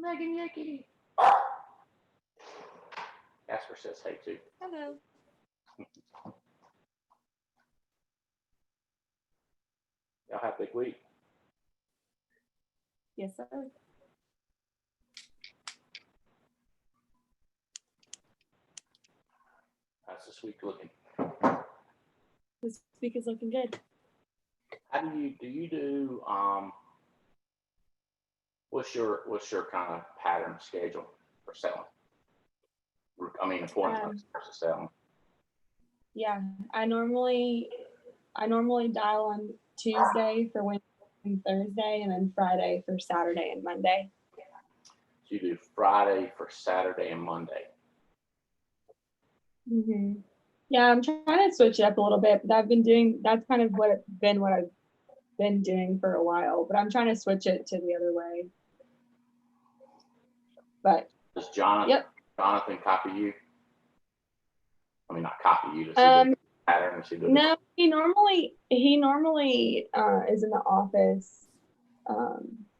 Megan Yicky. Casper says hey too. Hello. Y'all have a big week. Yes, sir. How's this week looking? This week is looking good. How do you do what's your kind of pattern schedule for selling? I mean, appointments versus selling. Yeah, I normally dial on Tuesday for Wednesday and Thursday, and then Friday for Saturday and Monday. So you do Friday for Saturday and Monday. Mm-hmm. Yeah, I'm trying to switch it up a little bit, but that's kind of what I've been doing for a while, but I'm trying to switch it to the other way. But does Jonathan? Yep. Jonathan copy you? I mean, not copy you. Pattern. No, he normally is in the office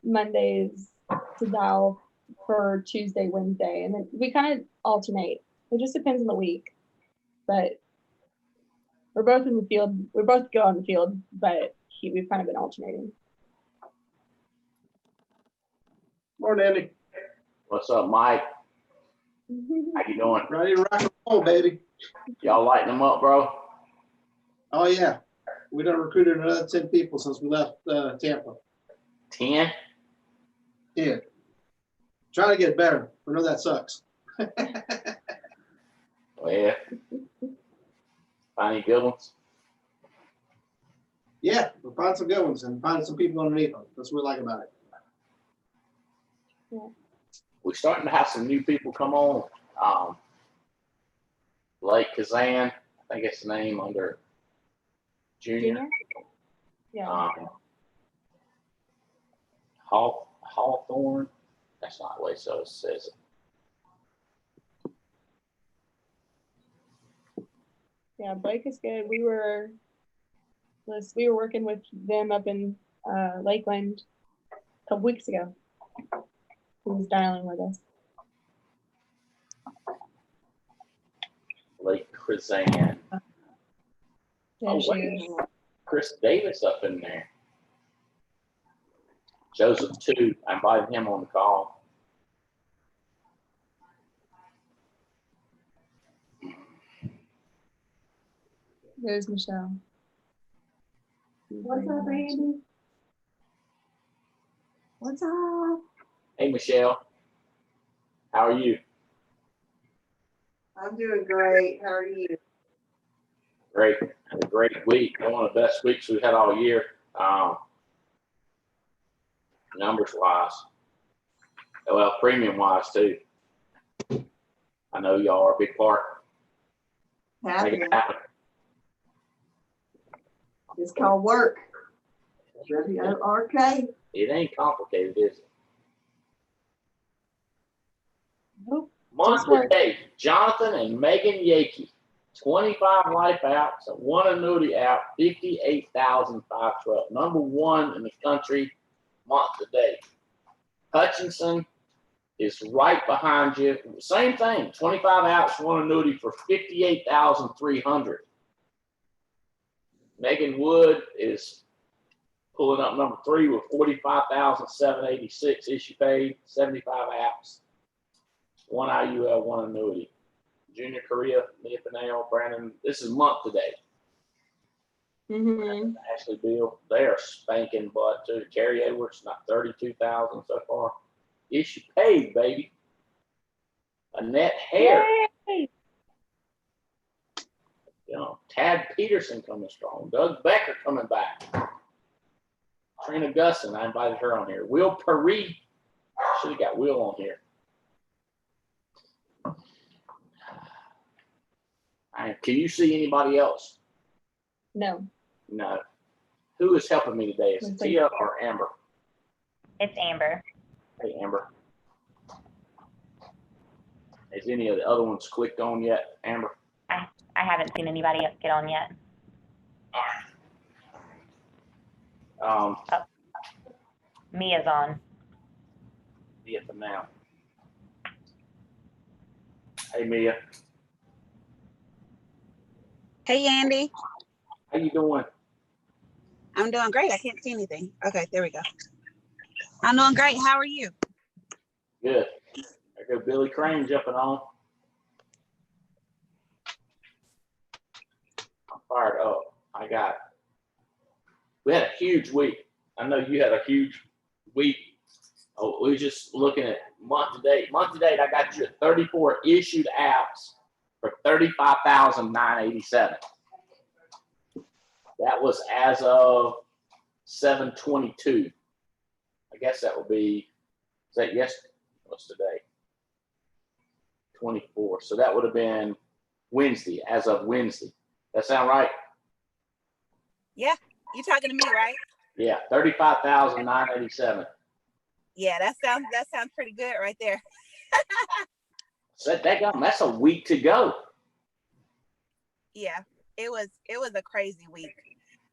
Mondays to dial for Tuesday, Wednesday, and then we kind of alternate. It just depends on the week, but we're both in the field. We both go on the field, but we've kind of been alternating. Morning, Andy. What's up, Mike? How you doing? Ready to rock and roll, baby. Y'all lighting them up, bro? Oh, yeah. We done recruited another 10 people since we left Tampa. 10? Yeah. Trying to get better. We know that sucks. Well, yeah. Find any good ones? Yeah, we'll find some good ones and find some people underneath them. That's what we like about it. Yeah. We're starting to have some new people come on. Blake Kazan, I think it's the name under Junior. Yeah. Hawthorne. That's not the way so it says it. Yeah, Blake is good. We were working with them up in Lakeland a couple weeks ago. He was dialing with us. Blake Kazan. There she wait. is. Chris Davis up in there. Joseph too. I invited him on the call. There's Michelle. What's up, Andy? What's up? Hey, Michelle. How are you? I'm doing great. How are you? Great. Had a great week. One of the best weeks we've had all year. Numbers wise. Well, premium wise too. I know y'all are a big part. Make it happen. It's called work. WORK. It ain't complicated, is it? Nope. Month today, Jonathan and Megan Yakey. 25 life outs, one annuity out, 58,512. Number one in the country, month today. Hutchinson is right behind you. Same thing, 25 outs, one annuity for 58,300. Megan Wood is pulling up number three with 45,786 issue paid, 75 outs. One IUL, one annuity. Junior Korea, Mia Pinell, Brandon. This is month today. Mm-hmm. Ashley Beal, they are spanking butt too. Carrie Edwards, not 32,000 so far. Issue paid, baby. Annette Hare. Yay! You know, Tad Peterson coming strong. Doug Becker coming back. Trina Gusson, I invited her on here. Will Paris, should have got Will on here. Can you see anybody else? No. No. Who is helping me today? Is it Tia or Amber? It's Amber. Hey, Amber. Has any of the other ones clicked on yet, Amber? I haven't seen anybody else get on yet. All right. Mia's on. Mia for now. Hey, Mia. Hey, Andy. How you doing? I'm doing great. I can't see anything. Okay, there we go. I'm doing great. How are you? Good. I go Billy Crane jumping on. I'm fired up. We had a huge week. I know you had a huge week. Oh, we were just looking at month to date. Month to date, I got you at 34 issued apps for 35,987. That was as of 7/22. I guess that would be, is that yesterday? What's today? 24. So that would have been Wednesday, as of Wednesday. That sound right? Yeah, you talking to me, right? Yeah, 35,987. Yeah, that sounds pretty good right there. Set that down. That's a week to go. Yeah, it was a crazy week.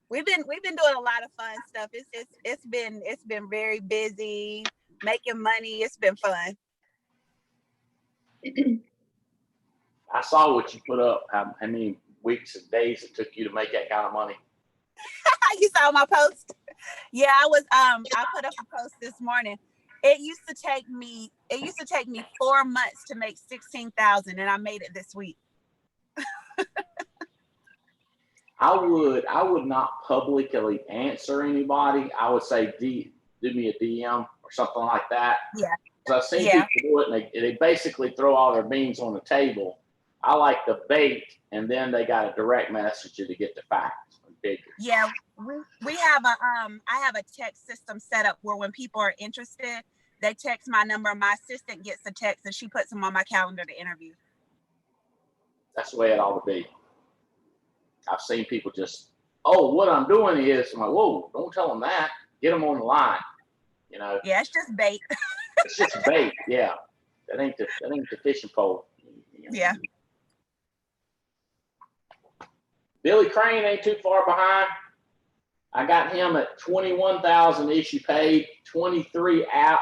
We've been doing a lot of fun stuff. It's been very busy, making money. It's been fun. I saw what you put up, how many weeks and days it took you to make that kind of money. You saw my post? Yeah, I put up a post this morning. It used to take me 4 months to make 16,000, and I made it this week. I would not publicly answer anybody. I would say do me a DM or something like that. Yeah. Because I've seen Yeah. people do it, and they basically throw all their beans on the table. I like the bait, and then they got to direct message you to get the facts and figures. Yeah, we have I have a text system set up where when people are interested, they text my number. My assistant gets the text and she puts them on my calendar to interview. That's the way it ought to be. I've seen people just, what I'm doing is, I'm like, whoa, don't tell them that. Get them on the line. You know. Yeah, it's just bait. It's just bait. Yeah, that ain't the fishing pole. Yeah. Billy Crane ain't too far behind. I got him at 21,000 issue paid, 23 apps,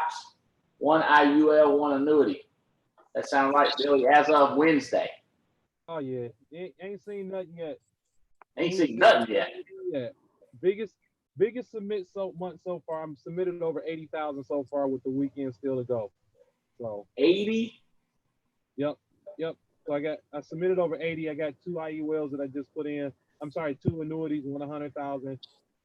1 IUL, 1 annuity. That sounds right, Billy, as of Wednesday. Oh yeah, ain't seen nothing yet. Ain't seen nothing yet. Yeah, biggest submit month so far. I'm submitted over 80,000 so far with the weekend still to go. So 80. Yep. So I submitted over 80. I got 2 IULs that I just put in. I'm sorry, 2 annuities, one 100,000,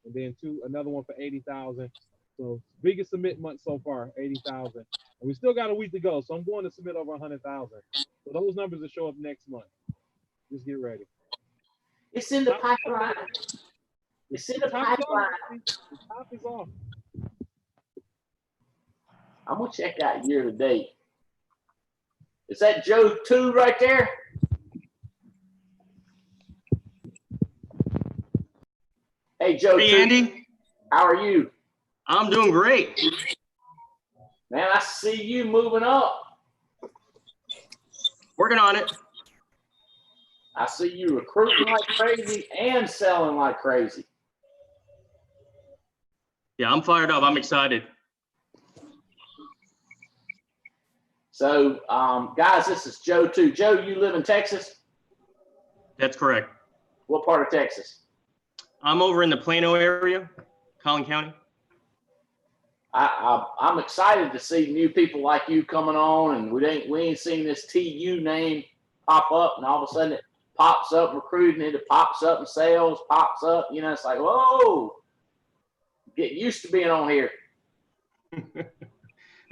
and then another one for 80,000. So biggest submit month so far, 80,000. And we still got a week to go. So I'm going to submit over 100,000. So those numbers will show up next month. Just get ready. It's in the pipeline. It's in the pipeline. The top is off. I'm gonna check out year to date. Is that Joe 2 right there? Hey, Joe 2. Hey, Andy. How are you? I'm doing great. Man, I see you moving up. Working on it. I see you recruiting like crazy and selling like crazy. Yeah, I'm fired up. I'm excited. So, guys, this is Joe 2. Joe, you live in Texas? That's correct. What part of Texas? I'm over in the Plano area, Collin County. I'm excited to see new people like you coming on, and we ain't seen this TU name pop up, and all of a sudden it pops up recruiting, it pops up in sales, pops up. You know, it's like, whoa, get used to being on here.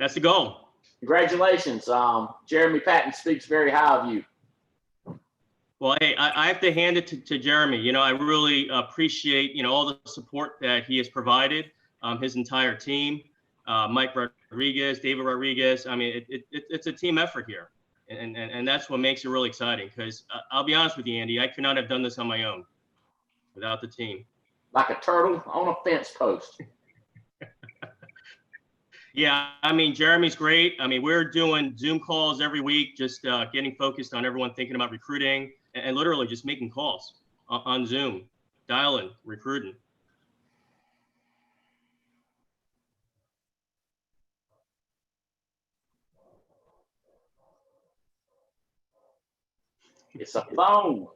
That's the goal. Congratulations. Jeremy Patton speaks very high of you. Well, hey, I have to hand it to Jeremy. You know, I really appreciate, all the support that he has provided, his entire team, Mike Rodriguez, David Rodriguez. I mean, it's a team effort here. And that's what makes it really exciting, because I'll be honest with you, Andy, I could not have done this on my own without the team. Like a turtle on a fence post. Yeah, I mean, Jeremy's great. I mean, we're doing Zoom calls every week, just getting focused on everyone thinking about recruiting and literally just making calls on Zoom, dialing, recruiting. It's a phone.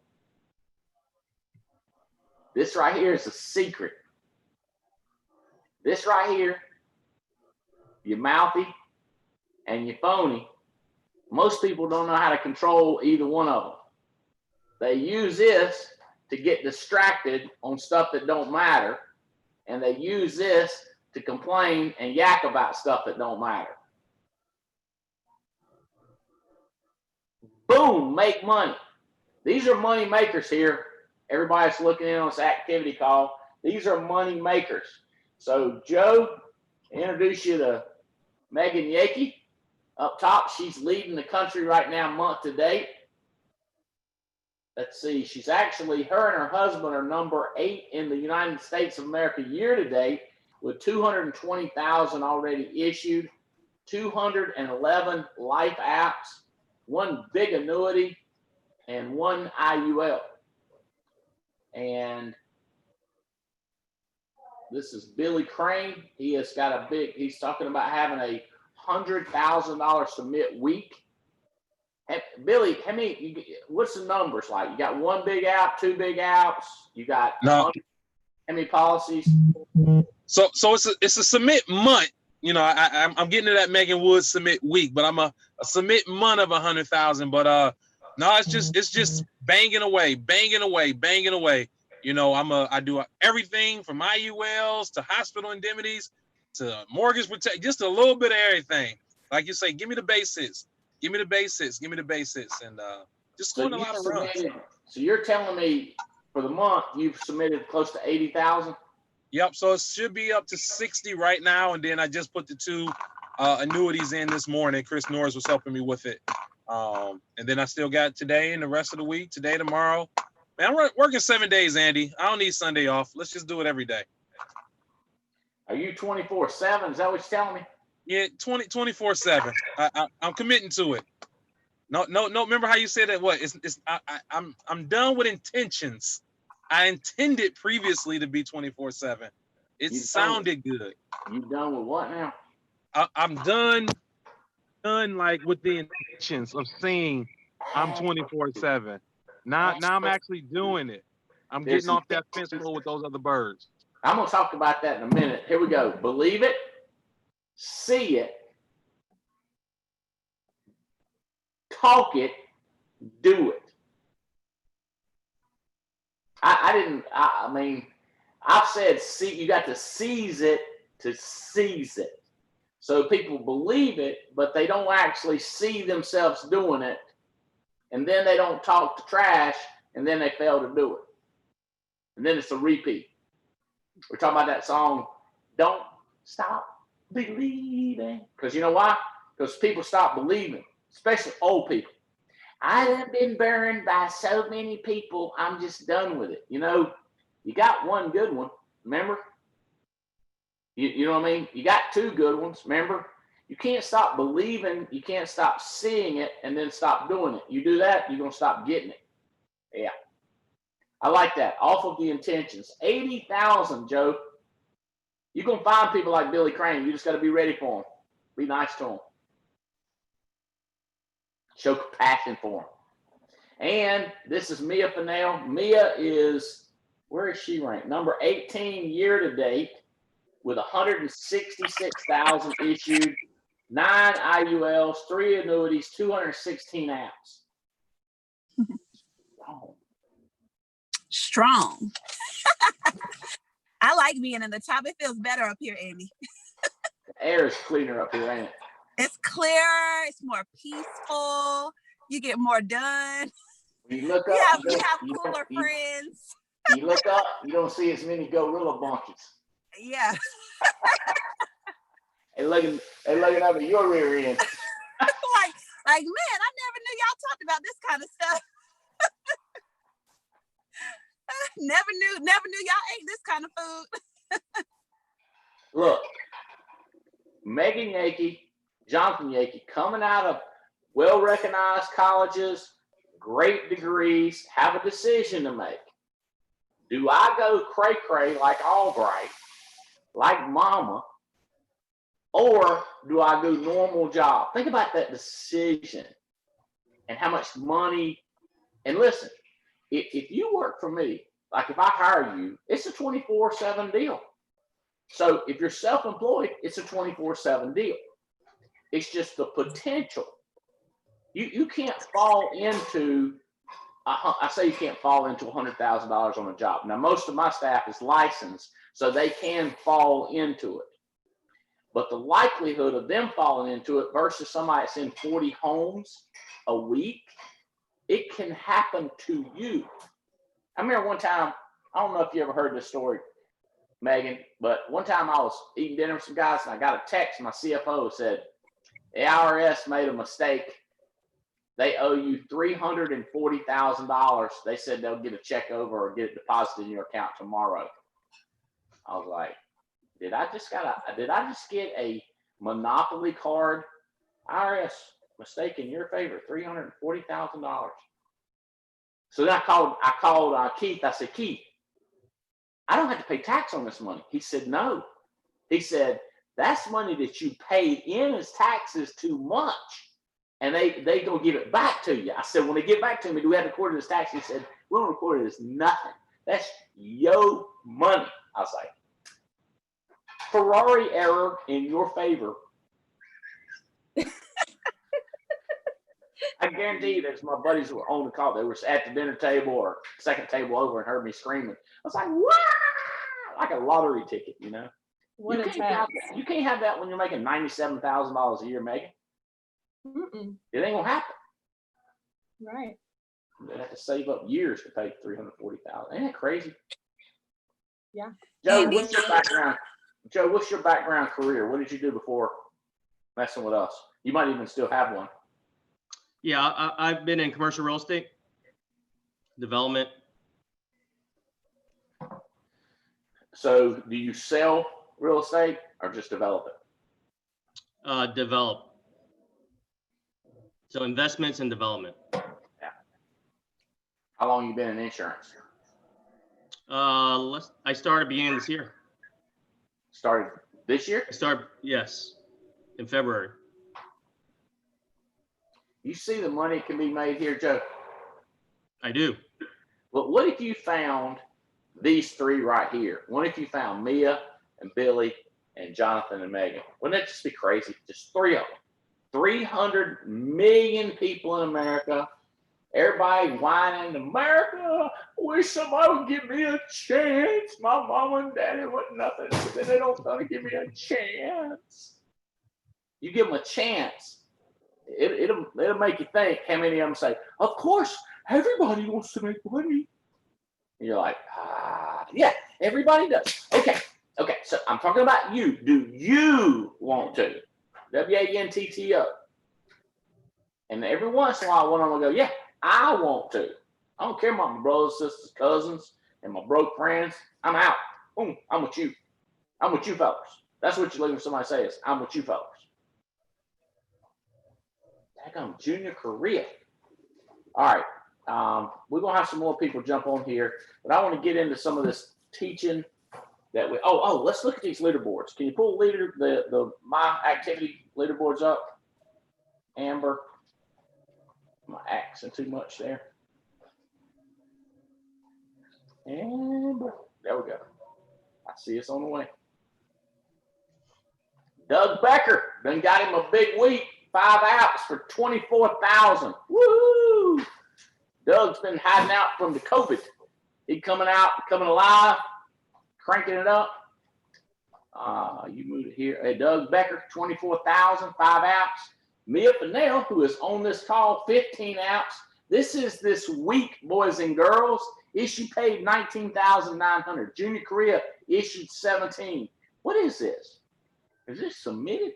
This right here is a secret. This right here, you're mouthy and you're phony. Most people don't know how to control either one of them. They use this to get distracted on stuff that don't matter, and they use this to complain and yak about stuff that don't matter. Boom, make money. These are money makers here. Everybody's looking in on this activity call. These are money makers. So Joe, introduce you to Megan Yakey. Up top, she's leading the country right now, month to date. Let's see, she's actually, her and her husband are number 8 in the United States of America year to date, with 220,000 already issued, 211 life apps, 1 big annuity, and 1 IUL. And this is Billy Crane. He has got a big, he's talking about having a $100,000 submit week. Hey, Billy, how many, what's the numbers like? You got 1 big app, 2 big apps, you got No. how many policies? So it's a submit month. You know, I'm getting to that Megan Woods submit week, but I'm a submit month of 100,000. But no, it's just banging away. You know, I do everything from IULs to hospital indemnities to mortgage protection, just a little bit of everything. Like you say, give me the basics, and just So doing a lot of runs. So you're telling me for the month you've submitted close to 80,000? Yep. So it should be up to 60 right now, and then I just put the 2 annuities in this morning. Chris Norris was helping me with it, and then I still got today and the rest of the week. Today, tomorrow. Man, I'm working 7 days, Andy. I don't need Sunday off. Let's just do it every day. Are you 24/7? Is that what you're telling me? Yeah, 24/7. I'm committing to it. No. Remember how you said that? What? I'm done with intentions. I intended previously to be 24/7. It sounded good. You done with what now? I'm done like with the intentions of saying I'm 24/7. Now I'm actually doing it. I'm getting off that fence pole with those other birds. I'm going to talk about that in a minute. Here we go. Believe it, see it, talk it, do it. I mean, I've said, see, you got to seize it to seize it. So people believe it, but they don't actually see themselves doing it. And then they don't talk to trash, and then they fail to do it. And then it's a repeat. We're talking about that song, Don't Stop Believing. Because you know why? Because people stop believing, especially old people. I have been burned by so many people, I'm just done with it. You know, you got 1 good one, remember? You know what I mean? You got 2 good ones, remember? You can't stop believing, you can't stop seeing it, and then stop doing it. You do that, you're going to stop getting it. Yeah. I like that. Off of the intentions. 80,000, Joe. You're going to find people like Billy Crane. You just got to be ready for them. Be nice to them. Show compassion for them. And this is Mia Fennell. Mia is, where is she ranked? Number 18 year to date with 166,000 issued, 9 IULs, 3 annuities, 216 apps. Oh. Strong. I like being in the top. It feels better up here, Andy. The air is cleaner up here, ain't it? It's clearer. It's more peaceful. You get more done. You look up. You have cooler friends. You look up, you don't see as many gorilla monkeys. Yeah. They looking up at your rear end. like, man, I never knew y'all talked about this kind of stuff. Never knew y'all ate this kind of food. Look, Megan Yakey, Jonathan Yakey, coming out of well-recognized colleges, great degrees, have a decision to make. Do I go cray-cray like Albright, like Mama, or do I go normal job? Think about that decision and how much money And listen, if you work for me, like if I hire you, it's a 24/7 deal. So if you're self-employed, it's a 24/7 deal. It's just the potential. You can't fall into, I say you can't fall into $100,000 on a job. Now, most of my staff is licensed, so they can fall into it. But the likelihood of them falling into it versus somebody that's in 40 homes a week, it can happen to you. I remember one time, I don't know if you ever heard this story, Megan, but one time I was eating dinner with some guys and I got a text from my CFO said, the IRS made a mistake. They owe you $340,000. They said they'll get a check over or get it deposited in your account tomorrow. I was like, did I just get a Monopoly card? IRS mistake in your favor, $340,000. So then I called Keith. I said, Keith, I don't have to pay tax on this money. He said, no. He said, that's money that you paid in as taxes too much. And they gonna give it back to you. I said, when they get back to me, do we have to record it as tax? He said, we don't record it as nothing. That's your money. I was like, Ferrari error in your favor. I guarantee you that my buddies who were on the call, they were at the dinner table or second table over and heard me screaming. I was like, "Wow!" Like a lottery ticket, you know. What you a can't have that. You can't have that when you're making $97,000 a year, Megan. Mm-mm. It ain't gonna happen. Right. They have to save up years to pay $340,000. Ain't that crazy? Yeah. Joe, Andy. what's your background? Joe, what's your background career? What did you do before messing with us? You might even still have one. Yeah, I've been in commercial real estate development. So do you sell real estate or just develop it? Develop. So investments and development. Yeah. How long you been in insurance? I started beginning this year. Started this year? Yes, in February. You see the money can be made here, Joe. I do. But what if you found these three right here? What if you found Mia and Billy and Jonathan and Megan? Wouldn't that just be crazy? Just three of them. 300 million people in America. Everybody whining, America, wish somebody would give me a chance. My mom and daddy wasn't nothing, but then they don't want to give me a chance. You give them a chance. It'll make you think. How many of them say, of course, everybody wants to make money. And you're like, yeah, everybody does. Okay, so I'm talking about you. Do you want to? WANTTO. And every once in a while, one of them will go, yeah, I want to. I don't care about my brothers, sisters, cousins, and my broke friends. I'm out. Boom, I'm with you. I'm with you fellas. That's what you leave when somebody says, I'm with you fellas. Daggone Junior Korea. All right. We're going to have some more people jump on here, but I want to get into some of this teaching that we, let's look at these leaderboards. Can you pull the my activity leaderboards up? Amber. Am I accent too much there? Amber. There we go. I see it's on the way. Doug Becker done got him a big week. 5 outs for 24,000. Woo! Doug's been hiding out from the COVID. He coming alive, cranking it up. You moved it here. Hey, Doug Becker, 24,000, 5 outs. Mia Fennell, who is on this call, 15 outs. This is this week, boys and girls. Issue paid 19,900. Junior Korea issued 17. What is this? Is this submitted?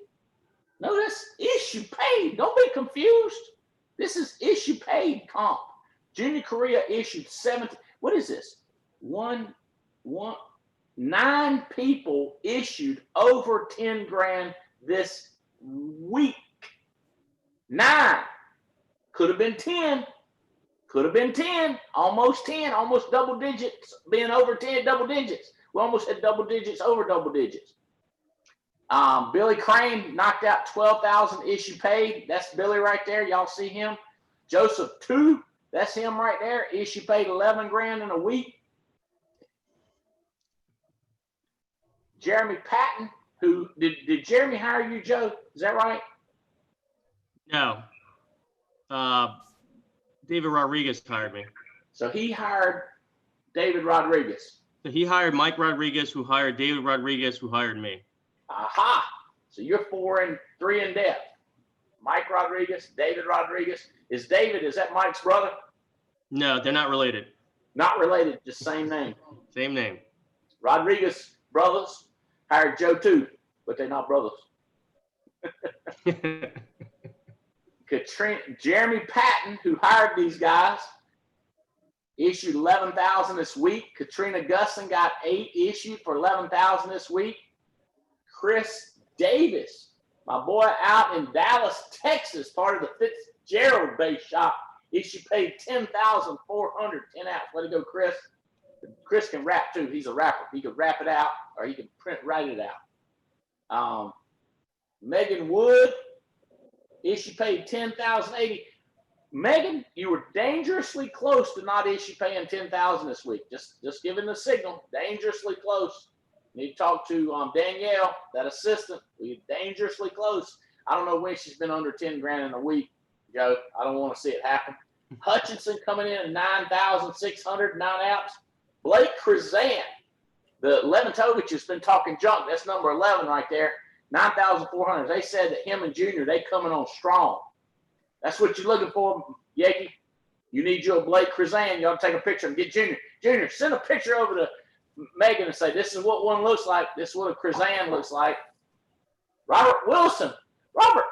No, that's issue paid. Don't be confused. This is issue paid comp. Junior Korea issued 17. What is this? 9 people issued over 10 grand this week. 9. Could have been 10. Could have been 10. Almost 10. Almost double digits. Being over 10, double digits. We almost had double digits over double digits. Billy Crane knocked out 12,000 issue paid. That's Billy right there. Y'all see him. Joseph 2. That's him right there. Issue paid 11 grand in a week. Jeremy Patton, who did Jeremy hire you, Joe? Is that right? No. David Rodriguez hired me. So he hired David Rodriguez. So he hired Mike Rodriguez, who hired David Rodriguez, who hired me. Aha. So you're 4 and 3 in depth. Mike Rodriguez, David Rodriguez. Is that Mike's brother? No, they're not related. Not related, just same name. Same name. Rodriguez brothers hired Joe too, but they're not brothers. Jeremy Patton, who hired these guys, issued 11,000 this week. Katrina Gusson got 8 issued for 11,000 this week. Chris Davis, my boy out in Dallas, Texas, part of the Fitzgerald base shop, issue paid 10,400, 10 out. Way to go, Chris. Chris can rap too. He's a rapper. He could rap it out or he can write it out. Megan Wood, issue paid 10,080. Megan, you were dangerously close to not issue paying 10,000 this week. Just giving the signal, dangerously close. Need to talk to Danielle, that assistant. We're dangerously close. I don't know when she's been under 10 grand in a week, Joe. I don't want to see it happen. Hutchinson coming in at 9,600, 9 outs. Blake Krizan, the Leventovich has been talking junk. That's number 11 right there. 9,400. They said that him and Junior, they coming on strong. That's what you're looking for, Yankee. You need your Blake Krizan. You ought to take a picture and get Junior. Junior, send a picture over to Megan and say, this is what one looks like. This is what a Krizan looks like. Robert Wilson. Robert,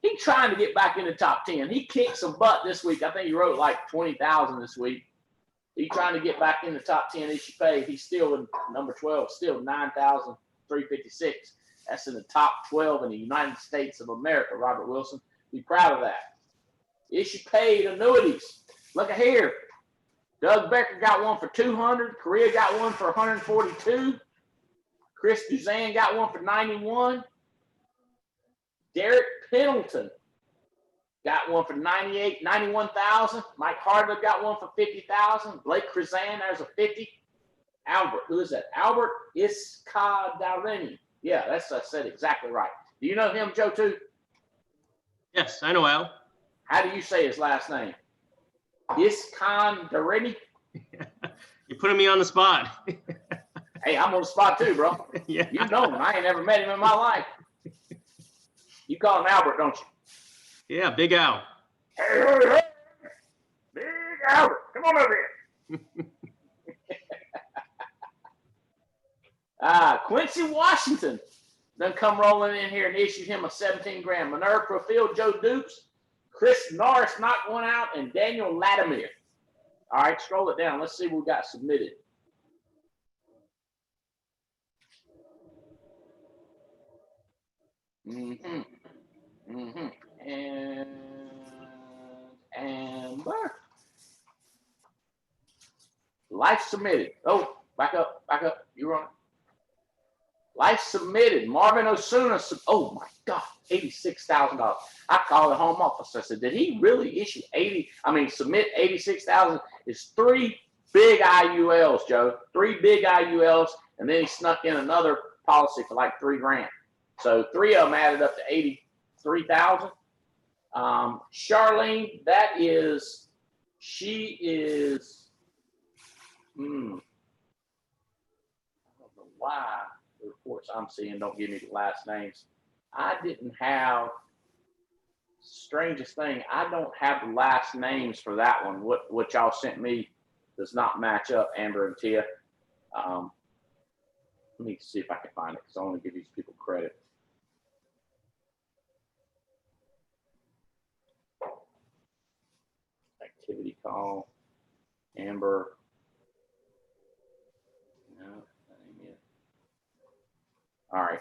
he's trying to get back in the top 10. He kicked some butt this week. I think he wrote like 20,000 this week. He's trying to get back in the top 10 issue paid. He's still in number 12, still 9,356. That's in the top 12 in the United States of America, Robert Wilson. Be proud of that. Issue paid annuities. Look at here. Doug Becker got one for 200. Correa got one for 142. Chris Duzan got one for 91. Derek Pendleton got one for 91,000. Mike Hardler got one for 50,000. Blake Krizan, there's a 50. Albert, who is that? Albert Iskadarini. Yeah, I said exactly right. Do you know him, Joe, too? Yes, I know Al. How do you say his last name? Iskadarini? You're putting me on the spot. Hey, I'm on the spot too, bro. Yeah. You know him. I ain't never met him in my life. You call him Albert, don't you? Yeah, Big Al. Hey, Big Albert, come on over here. Quincy Washington done come rolling in here and issued him a 17 grand. Minerva Profield, Joe Dukes, Chris Norris knocked one out, and Daniel Latimer. All right, scroll it down. Let's see what we got submitted. And Amber. Life submitted. Oh, back up. You're on it. Life submitted. Marvin Osuna. Oh my God, $86,000. I called the home office. I said, did he really issue submit 86,000? It's 3 big IULs, Joe. 3 big IULs, and then he snuck in another policy for like 3 grand. So 3 of them added up to 83,000. Charlene, she is. I don't know why the reports I'm seeing don't give me the last names. I didn't have, strangest thing, I don't have the last names for that one. What y'all sent me does not match up, Amber and Tia. Let me see if I can find it because I want to give these people credit. Activity call, Amber. No, that ain't it. All right.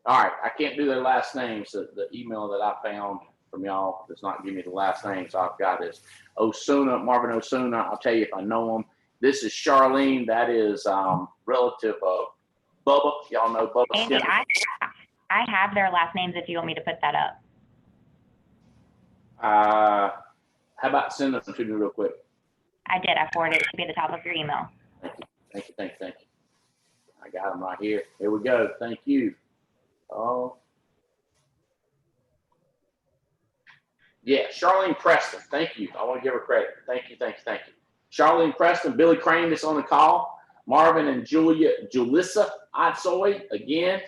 I can't do their last names. The email that I found from y'all does not give me the last names. I've got is Osuna, Marvin Osuna. I'll tell you if I know him. This is Charlene. That is relative of Bubba. Y'all know Bubba. Andy, I have their last names if you want me to put that up. How about sending them to me real quick? I did. I forwarded it. It should be at the top of your email. Thank you. I got them right here. Here we go. Thank you. Oh. Yeah, Charlene Preston. Thank you. I want to give her credit. Thank you. Charlene Preston, Billy Crane is on the call. Marvin and Julissa Otsoy, again,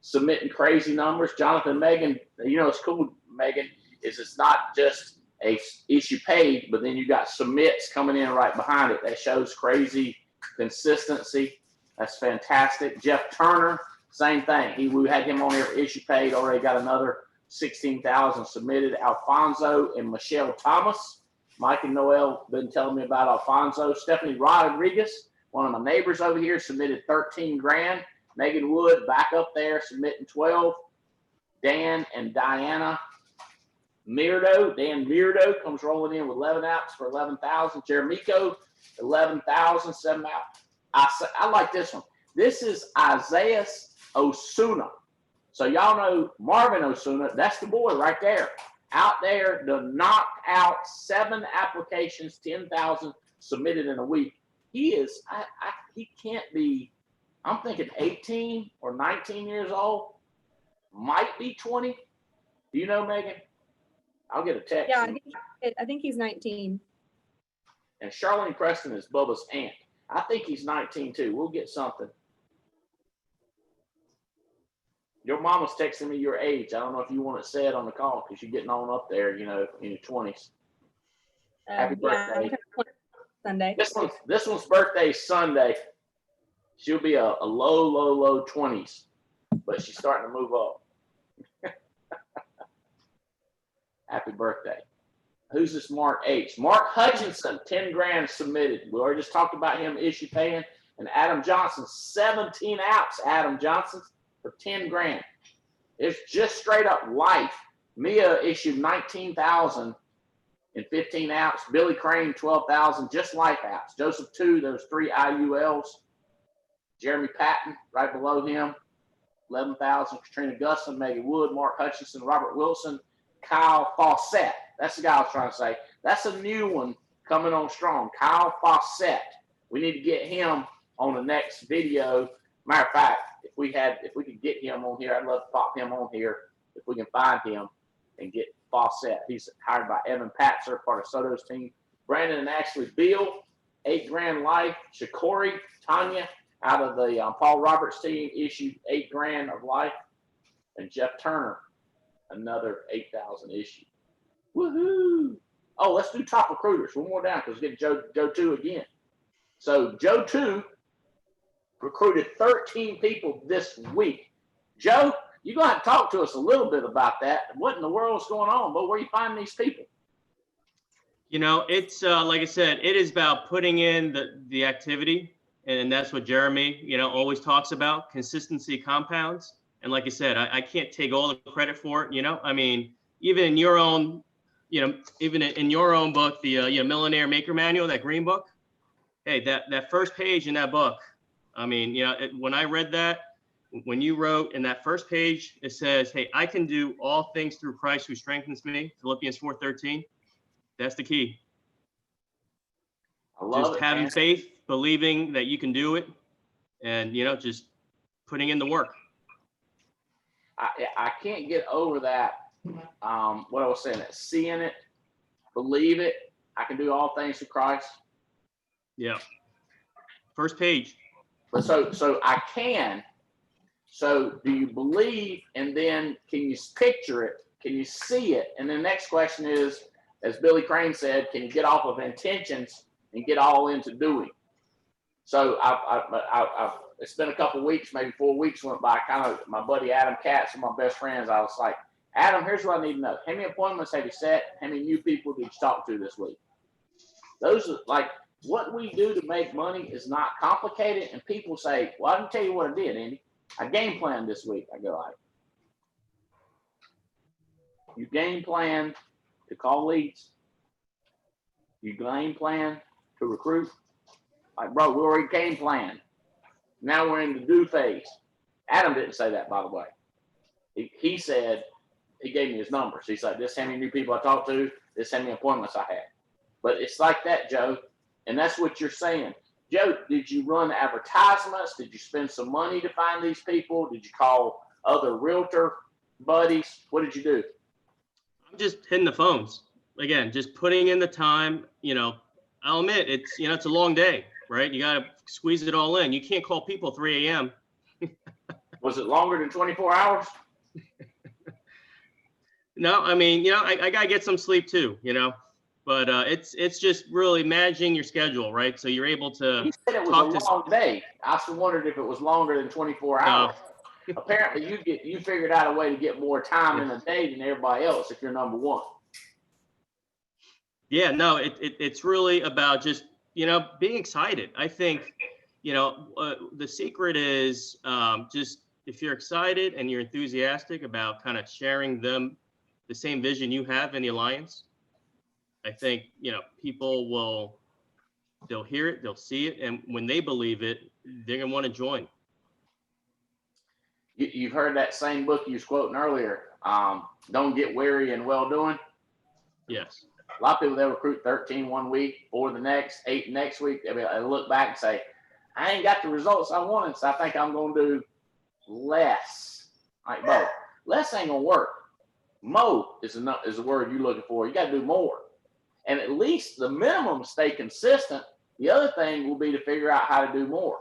submitting crazy numbers. Jonathan, Megan, it's cool, Megan, is it's not just a issue paid, but then you got submits coming in right behind it. That shows crazy consistency. That's fantastic. Jeff Turner, same thing. We had him on here for issue paid, already got another 16,000 submitted. Alfonso and Michelle Thomas. Mike and Noel been telling me about Alfonso. Stephanie Rodriguez, one of my neighbors over here, submitted 13 grand. Megan Wood back up there submitting 12. Dan and Diana Mirdo. Dan Mirdo comes rolling in with 11 outs for 11,000. Jeremico, 11,000, 7 out. I like this one. This is Isaiah Osuna. So y'all know Marvin Osuna, that's the boy right there. Out there to knock out 7 applications, 10,000 submitted in a week. He is, he can't be, I'm thinking 18 or 19 years old, might be 20. Do you know, Megan? I'll get a text. Yeah, I think he's 19. And Charlene Preston is Bubba's aunt. I think he's 19 too. We'll get something. Your mama's texting me your age. I don't know if you want it said on the call because you're getting on up there, in your 20s. Happy birthday. Sunday. This one's birthday is Sunday. She'll be a low 20s, but she's starting to move up. Happy birthday. Who's this Mark H? Mark Hutchinson, 10 grand submitted. We already just talked about him issue paying. And Adam Johnson, 17 outs, Adam Johnson, for 10 grand. It's just straight up life. Mia issued 19,000 and 15 outs. Billy Crane, 12,000, just life outs. Joseph 2, there's 3 IULs. Jeremy Patton, right below him, 11,000. Katrina Gusson, Megan Wood, Mark Hutchinson, Robert Wilson, Kyle Fawcett. That's the guy I was trying to say. That's a new one coming on strong. Kyle Fawcett. We need to get him on the next video. Matter of fact, if we could get him on here, I'd love to pop him on here if we can find him and get Fawcett. He's hired by Evan Patzer, part of Soto's team. Brandon and Ashley Beal, 8 grand life. Shakori, Tanya, out of the Paul Roberts team, issued 8 grand of life. And Jeff Turner, another 8,000 issued. Woohoo! Oh, let's do top recruiters. One more down because we get Joe 2 again. So Joe 2 recruited 13 people this week. Joe, you're going to have to talk to us a little bit about that. What in the world is going on? But where are you finding these people? It's like I said, it is about putting in the activity. And that's what Jeremy, always talks about. Consistency compounds. And like I said, I can't take all the credit for it. Even in your own, even in your own book, the Millionaire Maker Manual, that green book. Hey, that first page in that book. When I read that, when you wrote in that first page, it says, hey, I can do all things through Christ who strengthens me. Philippians 4:13. That's the key. I love just it, having man. faith, believing that you can do it, and just putting in the work. I can't get over that. What I was saying, that seeing it, believe it. I can do all things through Christ. Yeah. First page. But so I can. So do you believe? And then can you picture it? Can you see it? And the next question is, as Billy Crane said, can you get off of intentions and get all into doing? So it's been a couple of weeks, maybe 4 weeks went by. My buddy Adam Katz, one of my best friends, I was like, Adam, here's what I need to know. How many appointments have you set? How many new people did you talk to this week? Those are like, what we do to make money is not complicated. And people say, well, I can tell you what I did, Andy. I game planned this week. I go, like, you game plan to call leads. You game plan to recruit. Like, bro, we already game planned. Now we're in the do phase. Adam didn't say that, by the way. He said, he gave me his numbers. He's like, this is how many new people I talked to. This is how many appointments I had. But it's like that, Joe. And that's what you're saying. Joe, did you run advertisements? Did you spend some money to find these people? Did you call other realtor buddies? What did you do? I'm just hitting the phones. Again, just putting in the time. I'll admit it's a long day, right? You got to squeeze it all in. You can't call people 3 a.m. Was it longer than 24 hours? No, I mean, I got to get some sleep too, but it's just really managing your schedule, right? So you're able to You said it was talk a long day. I just wondered if it was longer than 24 hours. Apparently you figured out a way to get more time in a day than everybody else if you're number one. Yeah, no, it's really about just, being excited. I think, the secret is just if you're excited and you're enthusiastic about kind of sharing the same vision you have in the Alliance, I think, people they'll hear it, they'll see it. And when they believe it, they're going to want to join. You've heard that same book you was quoting earlier. Don't get weary in well doing. Yes. A lot of people, they'll recruit 13 one week, 4 the next, 8 next week. They'll look back and say, I ain't got the results I wanted, so I think I'm going to do less. Like, Bo, less ain't going to work. Mo is a word you're looking for. You got to do more. And at least the minimum stay consistent. The other thing will be to figure out how to do more.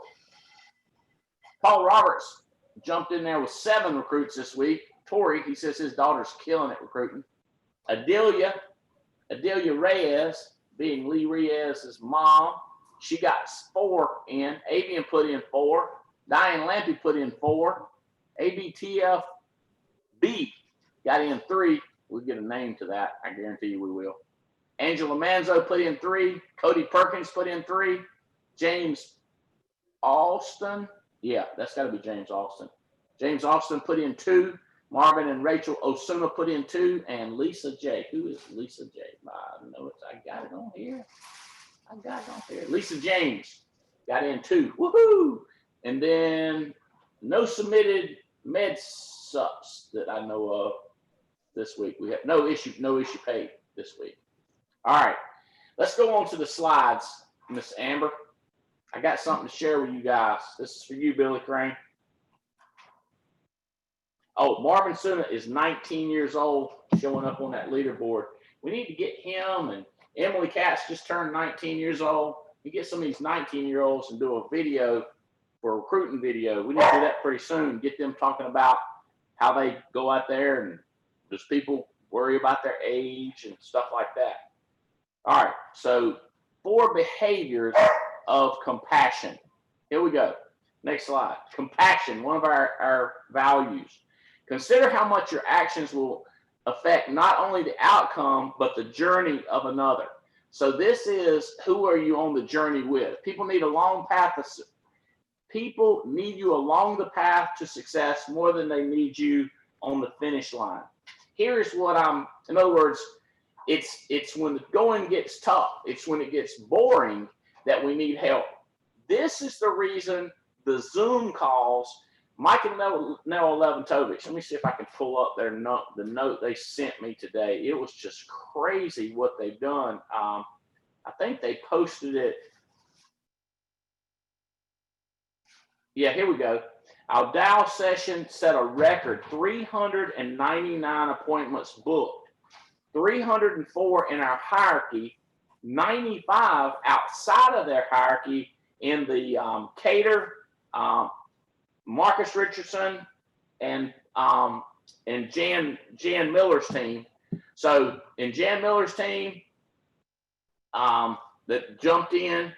Paul Roberts jumped in there with 7 recruits this week. Tori, he says his daughter's killing it recruiting. Adelia Reyes, being Lee Reyes' mom, she got 4 in. Avian put in 4. Diane Lampy put in 4. ABTFB got in 3. We'll get a name to that. I guarantee you we will. Angela Manzo put in 3. Cody Perkins put in 3. James Austin. Yeah, that's got to be James Austin. James Austin put in 2. Marvin and Rachel Osuna put in 2. And Lisa J. Who is Lisa J? I know I got it on here. Lisa James got in 2. Woohoo! And then no submitted med subs that I know of this week. We have no issue paid this week. All right, let's go on to the slides, Miss Amber. I got something to share with you guys. This is for you, Billy Crane. Oh, Marvin Suna is 19 years old, showing up on that leaderboard. We need to get him, and Emily Katz just turned 19 years old. We get some of these 19-year-olds and do a video for a recruiting video. We need to do that pretty soon. Get them talking about how they go out there, and does people worry about their age and stuff like that. All right, so 4 behaviors of compassion. Here we go. Next slide. Compassion, one of our values. Consider how much your actions will affect not only the outcome, but the journey of another. So this is, who are you on the journey with? People need you along the path to success more than they need you on the finish line. Here's what in other words, it's when the going gets tough, it's when it gets boring that we need help. This is the reason the Zoom calls, Mike and Nell Leventovich. Let me see if I can pull up the note they sent me today. It was just crazy what they've done. I think they posted it. Yeah, here we go. Our Dow session set a record 399 appointments booked, 304 in our hierarchy, 95 outside of their hierarchy in the Cater, Marcus Richardson, and Jan Miller's team. So in Jan Miller's team, that jumped in,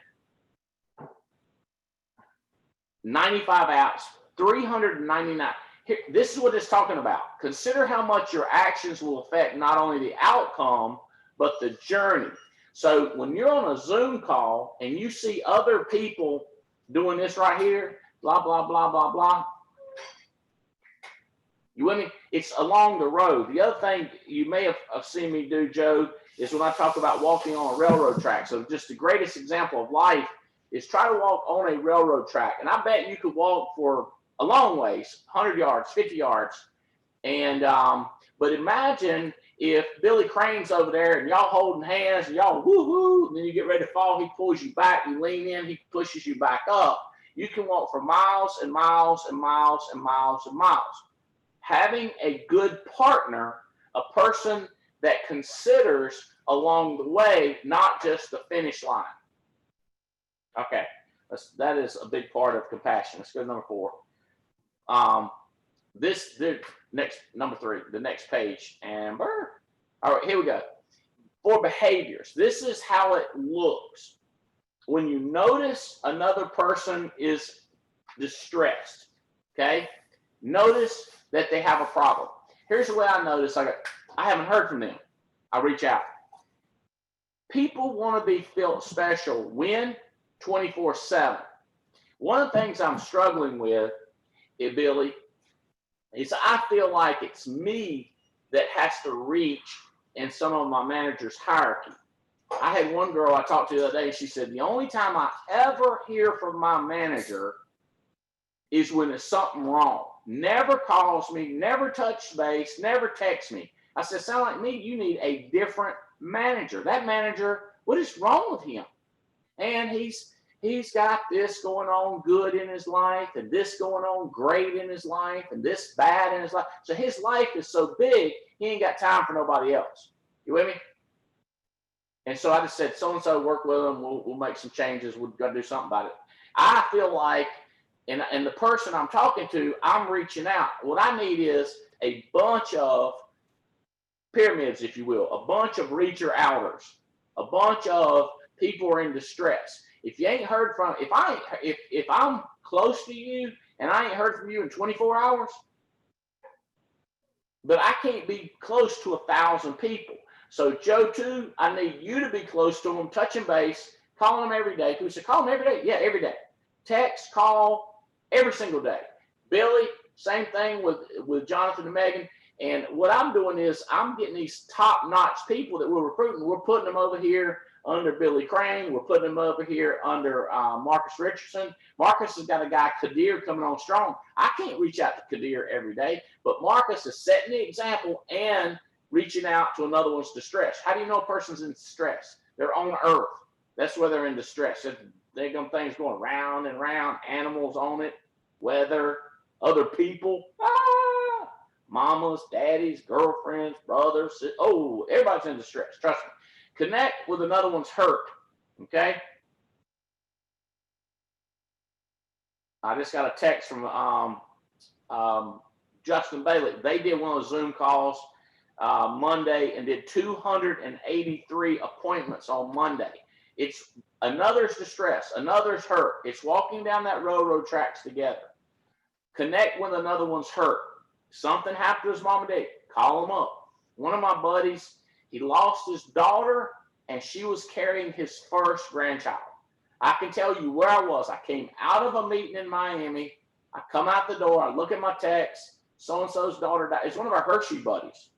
95 outs, 399. Here, this is what it's talking about. Consider how much your actions will affect not only the outcome, but the journey. So when you're on a Zoom call and you see other people doing this right here, blah, blah, blah, blah, blah. You with me? It's along the road. The other thing you may have seen me do, Joe, is when I talk about walking on a railroad track. So just the greatest example of life is try to walk on a railroad track. And I bet you could walk for a long ways, 100 yards, 50 yards. And but imagine if Billy Crane's over there and y'all holding hands and y'all woo-hoo, and then you get ready to fall, he pulls you back, you lean in, he pushes you back up. You can walk for miles and miles and miles and miles and miles. Having a good partner, a person that considers along the way, not just the finish line. Okay, that is a big part of compassion. Let's go to number 4. The next, number 3, the next page, Amber. All right, here we go. For behaviors, this is how it looks. When you notice another person is distressed, okay? Notice that they have a problem. Here's the way I notice, I haven't heard from them. I reach out. People want to be felt special when 24/7. One of the things I'm struggling with, Billy, is I feel like it's me that has to reach in some of my manager's hierarchy. I had one girl I talked to the other day, she said, the only time I ever hear from my manager is when there's something wrong. Never calls me, never touches base, never texts me. I said, sound like me, you need a different manager. That manager, what is wrong with him? And he's got this going on good in his life, and this going on great in his life, and this bad in his life. So his life is so big, he ain't got time for nobody else. You with me? And so I just said, so-and-so, work with him. We'll make some changes. We've got to do something about it. I feel like, and the person I'm talking to, I'm reaching out. What I need is a bunch of pyramids, if you will, a bunch of reacher outers, a bunch of people who are in distress. If you ain't heard from, if I'm close to you and I ain't heard from you in 24 hours, but I can't be close to 1,000 people. So Joe too, I need you to be close to them, touching base, calling them every day. People say, call them every day? Yeah, every day. Text, call, every single day. Billy, same thing with Jonathan and Megan. And what I'm doing is I'm getting these top-notch people that we're recruiting. We're putting them over here under Billy Crane. We're putting them over here under Marcus Richardson. Marcus has got a guy, Kadir, coming on strong. I can't reach out to Kadir every day, but Marcus is setting the example and reaching out to another one's distress. How do you know a person's in distress? They're on earth. That's where they're in distress. They're going things going round and round, animals on it, weather, other people. Mamas, daddies, girlfriends, brothers. Oh, everybody's in distress. Trust me. Connect with another one's hurt. Okay. I just got a text from Justin Bailey. They did one of the Zoom calls Monday and did 283 appointments on Monday. It's another's distress, another's hurt. It's walking down that railroad tracks together. Connect with another one's hurt. Something happened to his mom and dad. Call them up. One of my buddies, he lost his daughter and she was carrying his first grandchild. I can tell you where I was. I came out of a meeting in Miami. I come out the door. I look at my text. So-and-so's daughter died. It's one of our Hershey buddies.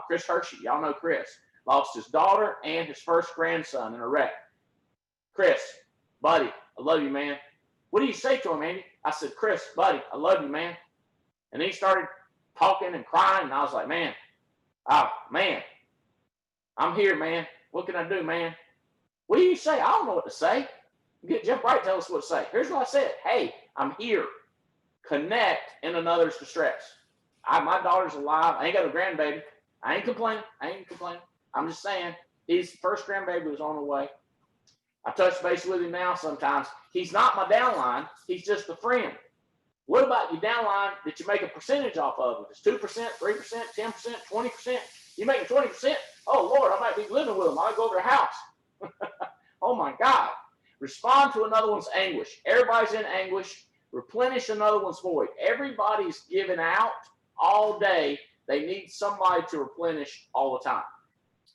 Chris Hershey. Y'all know Chris. Lost his daughter and his first grandson in a wreck. Chris, buddy, I love you, man. What do you say to him, Andy? I said, Chris, buddy, I love you, man. And he started talking and crying, and I was like, man, I'm here, man. What can I do, man? What do you say? I don't know what to say. Get Jeff Bright, tell us what to say. Here's what I said. Hey, I'm here. Connect in another's distress. My daughter's alive. I ain't got a grandbaby. I ain't complaining. I'm just saying his first grandbaby was on the way. I touch base with him now sometimes. He's not my downline. He's just a friend. What about your downline that you make a percentage off of? If it's 2%, 3%, 10%, 20%, you make 20%. Oh, Lord, I might be living with them. I might go over their house. Oh, my God. Respond to another one's anguish. Everybody's in anguish. Replenish another one's void. Everybody's giving out all day. They need somebody to replenish all the time.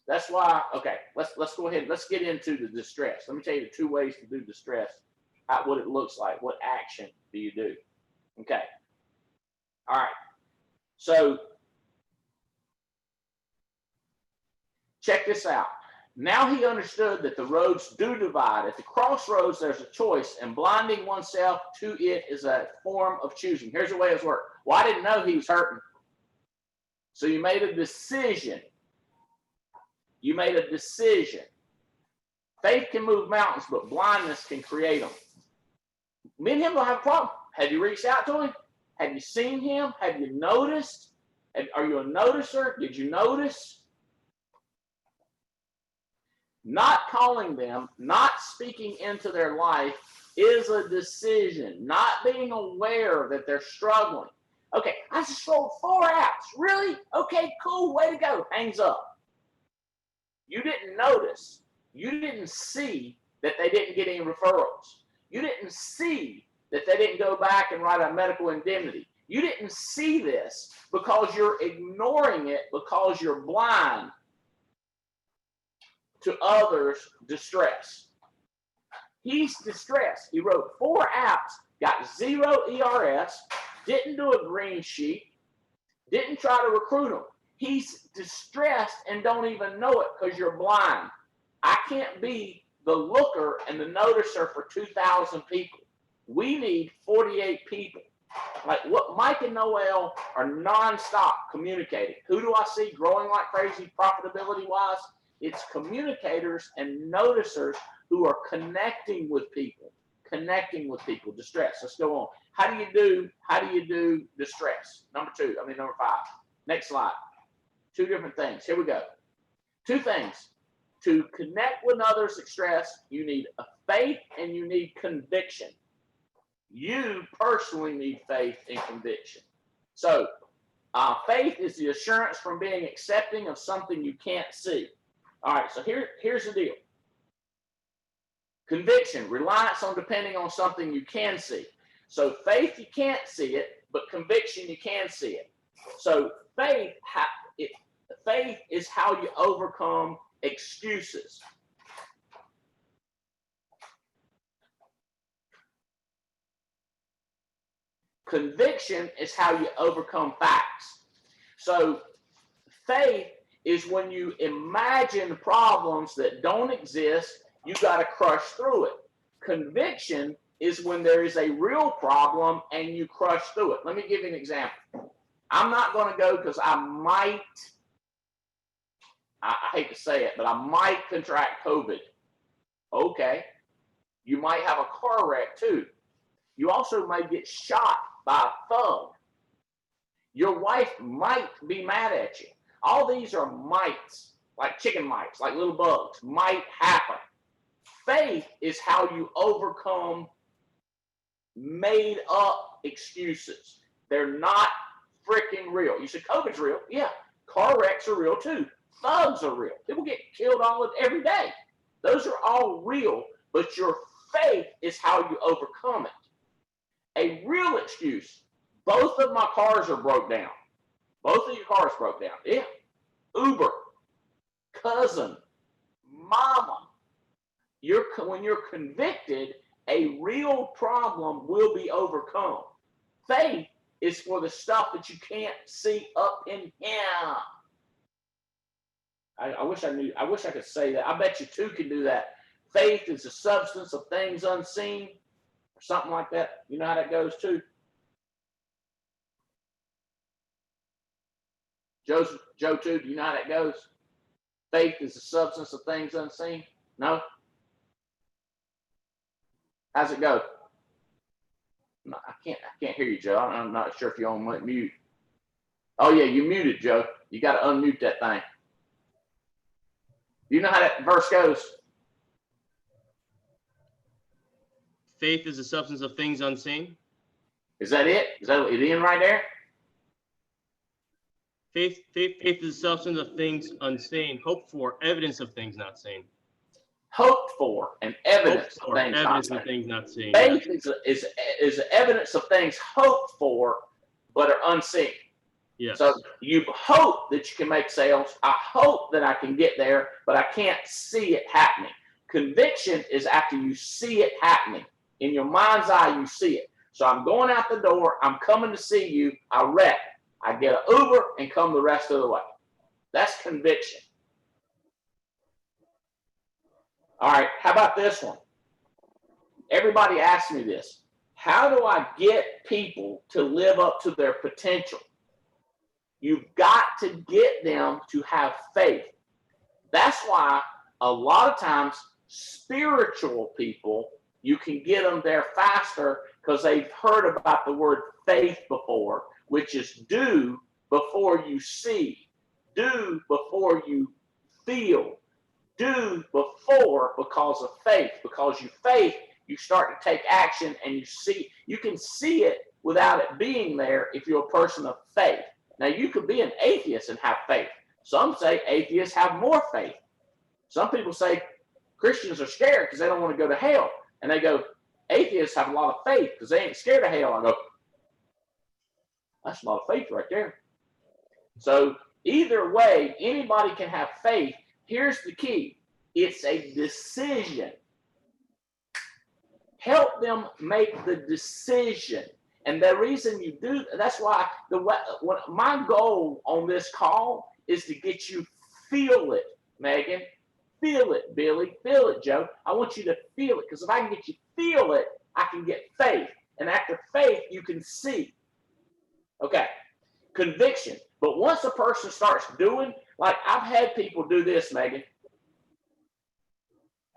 That's why, okay, let's go ahead. Let's get into the distress. Let me tell you the 2 ways to do distress, what it looks like. What action do you do? Okay. All right. So check this out. Now he understood that the roads do divide. At the crossroads, there's a choice, and blinding oneself to it is a form of choosing. Here's the way it's worked. Well, I didn't know he was hurting. So you made a decision. You made a decision. Faith can move mountains, but blindness can create them. Me and him don't have a problem. Have you reached out to him? Have you seen him? Have you noticed? Are you a noticer? Did you notice? Not calling them, not speaking into their life is a decision. Not being aware that they're struggling. Okay, I just sold 4 apps. Really? Okay, cool. Way to go. Hangs up. You didn't notice. You didn't see that they didn't get any referrals. You didn't see that they didn't go back and write a medical indemnity. You didn't see this because you're ignoring it because you're blind to others' distress. He's distressed. He wrote 4 apps, got 0 ERS, didn't do a green sheet, didn't try to recruit them. He's distressed and don't even know it because you're blind. I can't be the looker and the noticer for 2,000 people. We need 48 people. Like what Mike and Noel are nonstop communicating. Who do I see growing like crazy profitability wise? It's communicators and noticers who are connecting with people, distress. Let's go on. How do you do distress? Number 5. Next slide. 2 different things. Here we go. 2 things. To connect with others' distress, you need a faith and you need conviction. You personally need faith and conviction. So faith is the assurance from being accepting of something you can't see. All right, so here's the deal. Conviction, reliance on depending on something you can see. So faith, you can't see it, but conviction, you can see it. So faith is how you overcome excuses. Conviction is how you overcome facts. So faith is when you imagine problems that don't exist, you got to crush through it. Conviction is when there is a real problem and you crush through it. Let me give you an example. I'm not going to go because I hate to say it, but I might contract COVID. Okay. You might have a car wreck too. You also may get shot by a thug. Your wife might be mad at you. All these are mites, like chicken mites, like little bugs, might happen. Faith is how you overcome made up excuses. They're not freaking real. You said COVID's real. Yeah. Car wrecks are real too. Thugs are real. People get killed every day. Those are all real, but your faith is how you overcome it. A real excuse. Both of my cars are broke down. Both of your cars broke down. Yeah. Uber, cousin, mama. When you're convicted, a real problem will be overcome. Faith is for the stuff that you can't see up in here. I wish I could say that. I bet you 2 can do that. Faith is the substance of things unseen, or something like that. You know how that goes too? Joe too, do you know how that goes? Faith is the substance of things unseen? No? How's it go? No, I can't hear you, Joe. I'm not sure if you're on mute. Oh yeah, you muted, Joe. You got to unmute that thing. Do you know how that verse goes? Faith is the substance of things unseen. Is that it? Is that it in right there? Faith is the substance of things unseen, hoped for, evidence of things not seen. Hoped for and evidence of things not seen. Faith is evidence of things hoped for, but are unseen. Yes. So you hope that you can make sales. I hope that I can get there, but I can't see it happening. Conviction is after you see it happening. In your mind's eye, you see it. So I'm going out the door. I'm coming to see you. I wreck. I get an Uber and come the rest of the way. That's conviction. All right, how about this one? Everybody asks me this. How do I get people to live up to their potential? You've got to get them to have faith. That's why a lot of times spiritual people, you can get them there faster because they've heard about the word faith before, which is do before you see, do before you feel, do before because of faith. Because you faith, you start to take action and you can see it without it being there if you're a person of faith. Now, you could be an atheist and have faith. Some say atheists have more faith. Some people say Christians are scared because they don't want to go to hell. And they go, atheists have a lot of faith because they ain't scared of hell. I go, that's a lot of faith right there. So either way, anybody can have faith. Here's the key. It's a decision. Help them make the decision. And the reason you do, that's why my goal on this call is to get you feel it, Megan. Feel it, Billy. Feel it, Joe. I want you to feel it, because if I can get you feel it, I can get faith. And after faith, you can see. Okay. Conviction. But once a person starts doing, like I've had people do this, Megan.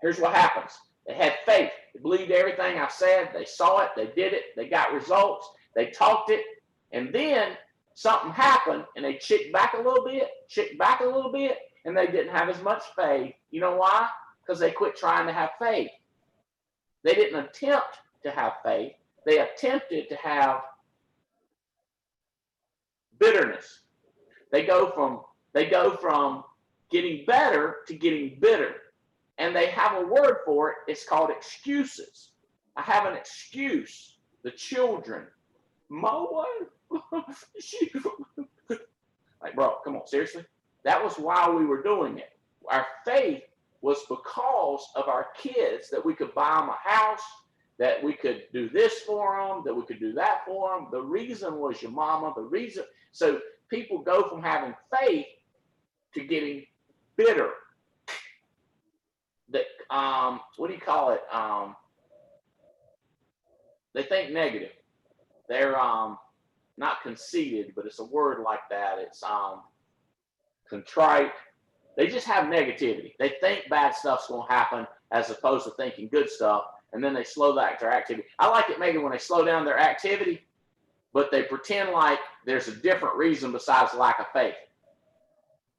Here's what happens. They had faith. They believed everything I said. They saw it. They did it. They got results. They talked it. And then something happened, and they chicked back a little bit, and they didn't have as much faith. You know why? Because they quit trying to have faith. They didn't attempt to have faith. They attempted to have bitterness. They go from getting better to getting bitter. And they have a word for it. It's called excuses. I have an excuse. The children. My wife. Like, bro, come on, seriously? That was why we were doing it. Our faith was because of our kids, that we could buy them a house, that we could do this for them, that we could do that for them. The reason was your mama. The reason. So people go from having faith to getting bitter. That what do you call it? They think negative. They're not conceited, but it's a word like that. It's contrite. They just have negativity. They think bad stuff's gonna happen as opposed to thinking good stuff, and then they slow back their activity. I like it maybe when they slow down their activity, but they pretend like there's a different reason besides lack of faith.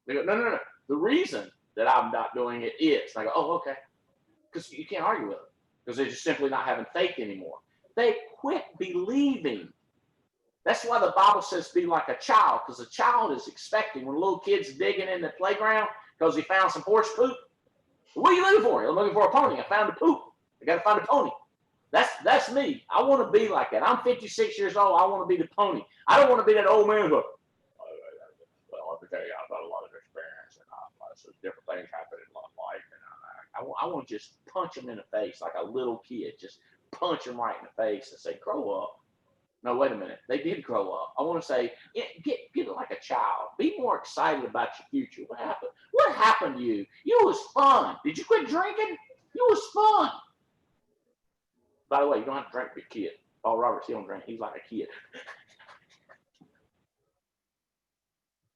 They go, no. The reason that I'm not doing it is. And I go, oh, okay. Because you can't argue with them. Because they're just simply not having faith anymore. They quit believing. That's why the Bible says be like a child, because a child is expecting. When a little kid's digging in the playground because he found some horse poop, what are you looking for? I'm looking for a pony. I found a poop. I got to find a pony. That's me. I want to be like that. I'm 56 years old. I want to be the pony. I don't want to be that old man who, well, let me tell you, I've got a lot of experience, and so different things happen in life, and I want to just punch them in the face like a little kid. Just punch them right in the face and say, grow up. No, wait a minute. They did grow up. I want to say, get it like a child. Be more excited about your future. What happened? What happened to you? You was fun. Did you quit drinking? You was fun. By the way, you don't have to drink with your kid. Paul Roberts, he don't drink. He's like a kid.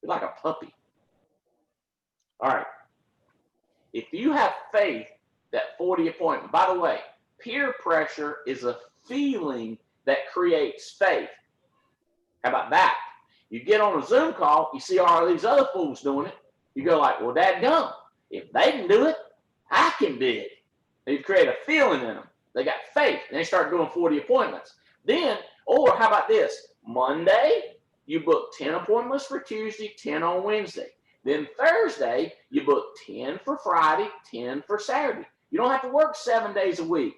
He's like a puppy. All right. If you have faith, that 40 appointment, by the way, peer pressure is a feeling that creates faith. How about that? You get on a Zoom call, you see all these other fools doing it. You go like, well, dadgum, if they can do it, I can do it. And you create a feeling in them. They got faith, and they start doing 40 appointments. Then, or how about this? Monday, you book 10 appointments for Tuesday, 10 on Wednesday. Then Thursday, you book 10 for Friday, 10 for Saturday. You don't have to work 7 days a week.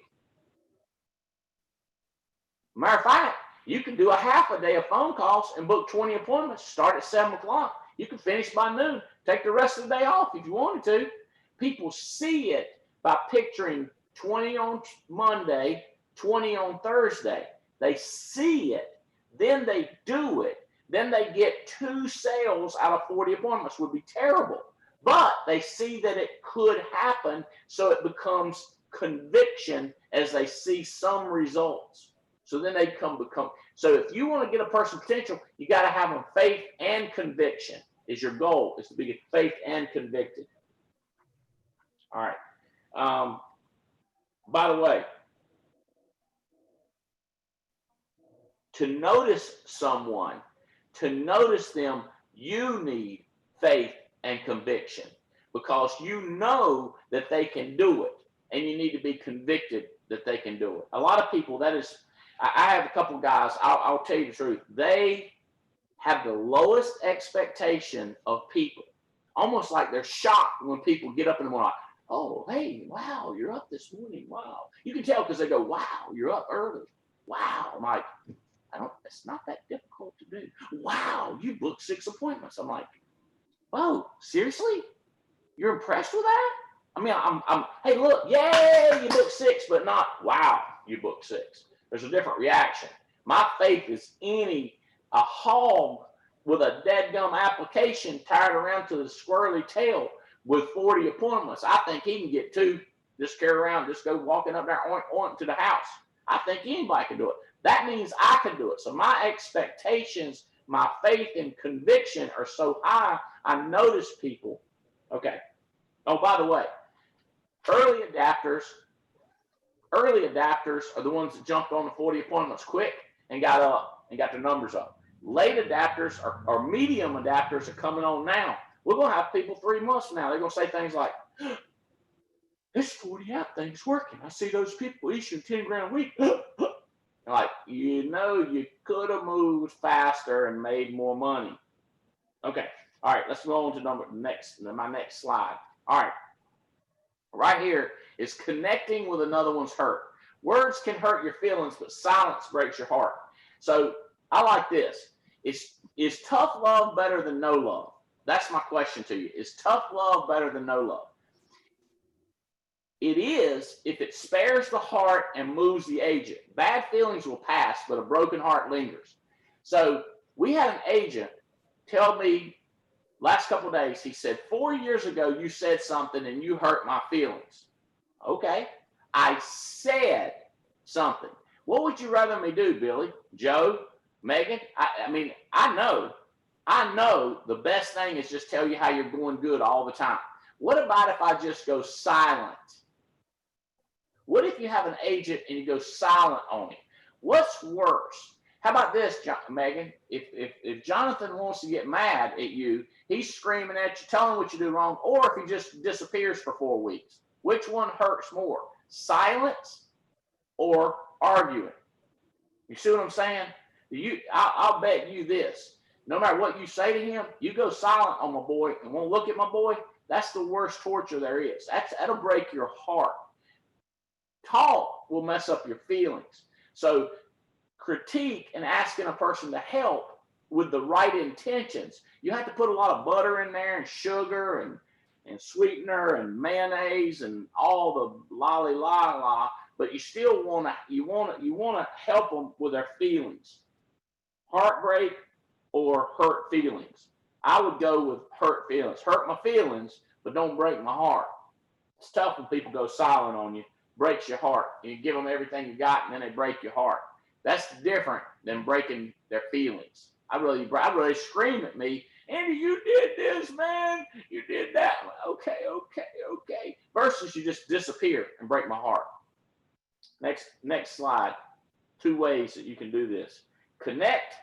Matter of fact, you can do a half a day of phone calls and book 20 appointments. Start at 7 o'clock. You can finish by noon. Take the rest of the day off if you wanted to. People see it by picturing 20 on Monday, 20 on Thursday. They see it. Then they do it. Then they get 2 sales out of 40 appointments. Would be terrible. But they see that it could happen, so it becomes conviction as they see some results. So then they become. So if you want to get a person potential, you got to have them faith and conviction is your goal, is to be faith and convicted. All right. By the way, to notice someone, to notice them, you need faith and conviction because you know that they can do it and you need to be convicted that they can do it. A lot of people, that is, I have a couple guys, I'll tell you the truth, they have the lowest expectation of people, almost like they're shocked when people get up in the morning, like, oh, hey, wow, you're up this morning, wow. You can tell because they go, wow, you're up early, wow. I'm like, it's not that difficult to do. Wow, you booked 6 appointments. I'm like, whoa, seriously? You're impressed with that? I mean, I'm hey, look, yay, you booked 6, but not, wow, you booked 6. There's a different reaction. My faith is a hog with a dadgum application tied around to the squirrely tail with 40 appointments. I think he can get 2, just carry around, just go walking up there, oink to the house. I think anybody can do it. That means I can do it. So my expectations, my faith and conviction are so high, I notice people. Okay. Oh, by the way, early adapters are the ones that jumped on the 40 appointments quick and got up and got their numbers up. Late adapters or medium adapters are coming on now. We're going to have people 3 months from now. They're going to say things like, this 40 app thing's working. I see those people issuing 10 grand a week. Like, you could have moved faster and made more money. Okay. All right. Let's go on to my next slide. All right. Right here is connecting with another one's hurt. Words can hurt your feelings, but silence breaks your heart. So I like this. Is tough love better than no love? That's my question to you. Is tough love better than no love? It is if it spares the heart and moves the agent. Bad feelings will pass, but a broken heart lingers. So we had an agent tell me last couple of days, he said, 4 years ago, you said something and you hurt my feelings. Okay. I said something. What would you rather me do, Billy, Joe, Megan? I know the best thing is just tell you how you're going good all the time. What about if I just go silent? What if you have an agent and you go silent on him? What's worse? How about this, Megan? If Jonathan wants to get mad at you, he's screaming at you, telling what you do wrong, or if he just disappears for 4 weeks, which one hurts more? Silence or arguing? You see what I'm saying? I'll bet you this. No matter what you say to him, you go silent on my boy and won't look at my boy, that's the worst torture there is. That'll break your heart. Talk will mess up your feelings. So critique and asking a person to help with the right intentions. You have to put a lot of butter in there and sugar and sweetener and mayonnaise and all the lolly la la, but you still want to help them with their feelings. Heartbreak or hurt feelings. I would go with hurt feelings. Hurt my feelings, but don't break my heart. It's tough when people go silent on you. Breaks your heart. You give them everything you got, and then they break your heart. That's different than breaking their feelings. I'd really scream at me, Andy, you did this, man. You did that. Okay. Versus you just disappear and break my heart. Next slide. 2 ways that you can do this. Connect.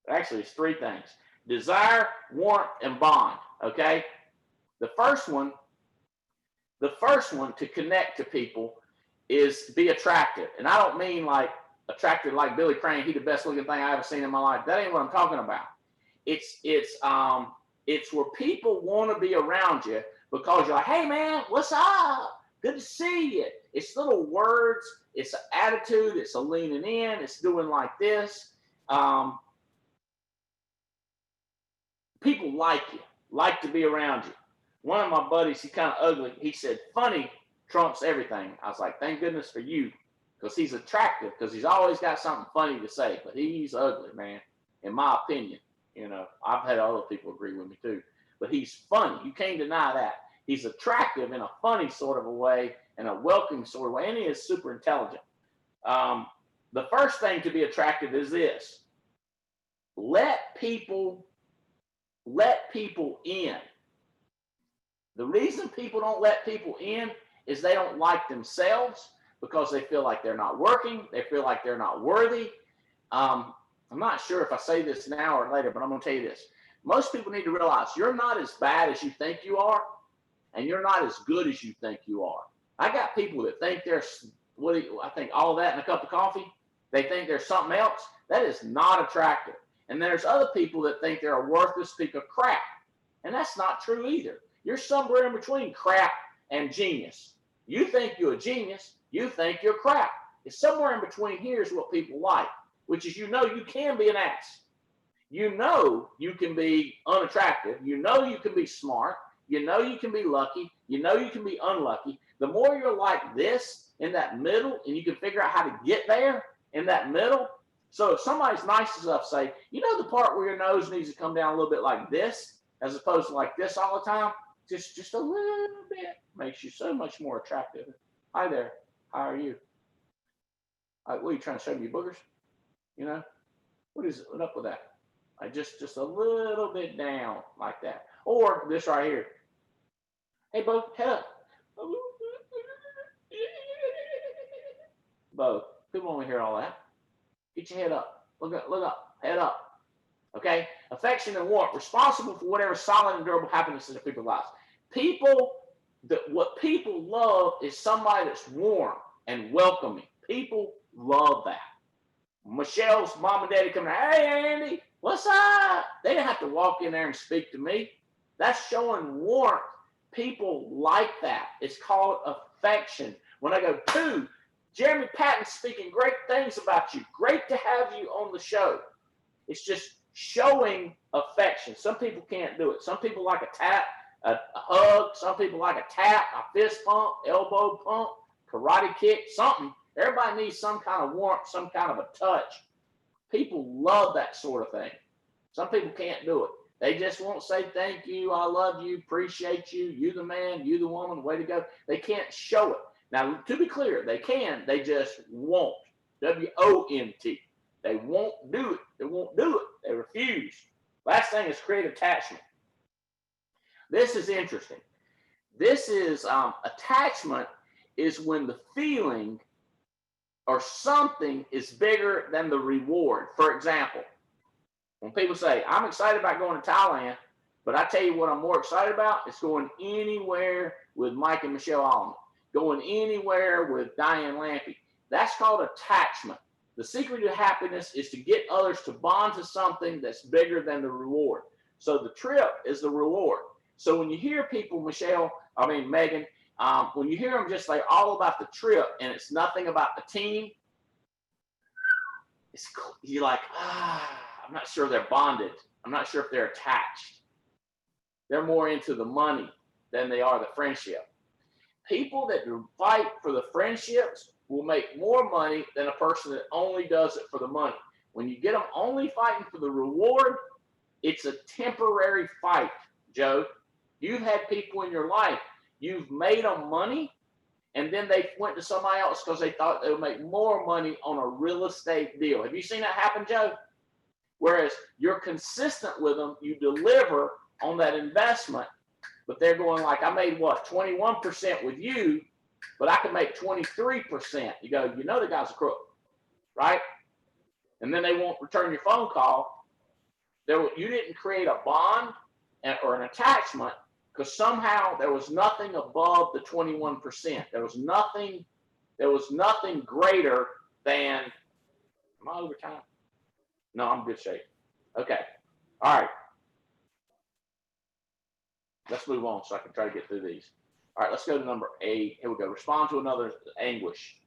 Actually, it's 3 things. Desire, want, and bond. Okay? The first one to connect to people is to be attractive. And I don't mean like attractive like Billy Crane, he the best looking thing I ever seen in my life. That ain't what I'm talking about. It's where people want to be around you because you're like, hey man, what's up? Good to see you. It's little words, it's an attitude, it's a leaning in, it's doing like this. People like you, like to be around you. One of my buddies, he's kind of ugly. He said, funny trumps everything. I was like, thank goodness for you. Because he's attractive, because he's always got something funny to say. But he's ugly, man, in my opinion. I've had other people agree with me too. But he's funny. You can't deny that. He's attractive in a funny sort of a way, and a welcoming sort of way, and he is super intelligent. The first thing to be attractive is this. Let people in. The reason people don't let people in is they don't like themselves because they feel like they're not working. They feel like they're not worthy. I'm not sure if I say this now or later, but I'm going to tell you this. Most people need to realize you're not as bad as you think you are, and you're not as good as you think you are. I got people that think they're, I think all that in a cup of coffee. They think there's something else. That is not attractive. And there's other people that think they're a worthless piece of crap. And that's not true either. You're somewhere in between crap and genius. You think you're a genius. You think you're crap. It's somewhere in between here is what people like, which is, you can be an ass. You can be unattractive. You can be smart. You can be lucky. You can be unlucky. The more you're like this in that middle, and you can figure out how to get there in that middle. So if somebody's nice enough to say, the part where your nose needs to come down a little bit like this, as opposed to like this all the time, just a little bit makes you so much more attractive. Hi there. How are you? What are you trying to show me, boogers? What up with that? Just a little bit down like that. Or this right here. Hey, Bo, head up. Bo, people want to hear all that. Get your head up. Look up. Head up. Okay? Affection and warmth, responsible for whatever solid and durable happiness in people's lives. What people love is somebody that's warm and welcoming. People love that. Michelle's mom and daddy come in, hey, Andy, what's up? They didn't have to walk in there and speak to me. That's showing warmth. People like that. It's called affection. When I go, dude, Jeremy Patton's speaking great things about you. Great to have you on the show. It's just showing affection. Some people can't do it. Some people like a tap, a hug. Some people like a tap, a fist pump, elbow pump, karate kick, something. Everybody needs some kind of warmth, some kind of a touch. People love that sort of thing. Some people can't do it. They just won't say thank you, I love you, appreciate you, you the man, you the woman, way to go. They can't show it. Now, to be clear, they can, they just won't. W-O-N-T. They won't do it. They won't do it. They refuse. Last thing is create attachment. This is interesting. This is attachment is when the feeling or something is bigger than the reward. For example, when people say, I'm excited about going to Thailand, but I tell you what I'm more excited about, it's going anywhere with Mike and Michelle Allman, going anywhere with Diane Lampy. That's called attachment. The secret to happiness is to get others to bond to something that's bigger than the reward. So the trip is the reward. So when you hear people, Megan, when you hear them just like all about the trip and it's nothing about the team, you're like, I'm not sure they're bonded. I'm not sure if they're attached. They're more into the money than they are the friendship. People that fight for the friendships will make more money than a person that only does it for the money. When you get them only fighting for the reward, it's a temporary fight, Joe. You've had people in your life, you've made them money, and then they went to somebody else because they thought they would make more money on a real estate deal. Have you seen that happen, Joe? Whereas you're consistent with them, you deliver on that investment, but they're going like, I made what, 21% with you, but I can make 23%. You go, the guy's a crook, right? And then they won't return your phone call. You didn't create a bond or an attachment because somehow there was nothing above the 21%. There was nothing greater than, am I over time? No, I'm in good shape. Okay. All right. Let's move on so I can try to get through these. All right, let's go to number 8. Here we go. Respond to another anguish.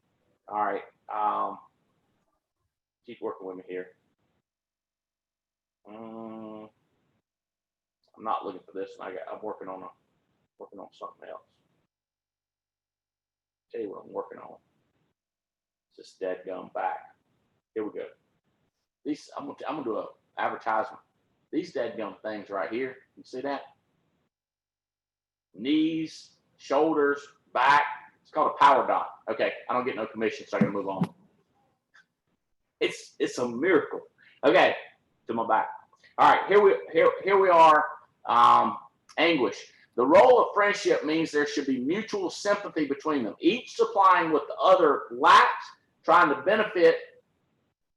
All right. Keep working with me here. I'm not looking for this. I'm working on something else. Tell you what I'm working on. It's this dadgum back. Here we go. I'm gonna do an advertisement. These dadgum things right here. You see that? Knees, shoulders, back. It's called a power dot. Okay, I don't get no commission, so I can move on. It's a miracle. Okay, to my back. All right, here we are. Anguish. The role of friendship means there should be mutual sympathy between them, each supplying what the other lacks, trying to benefit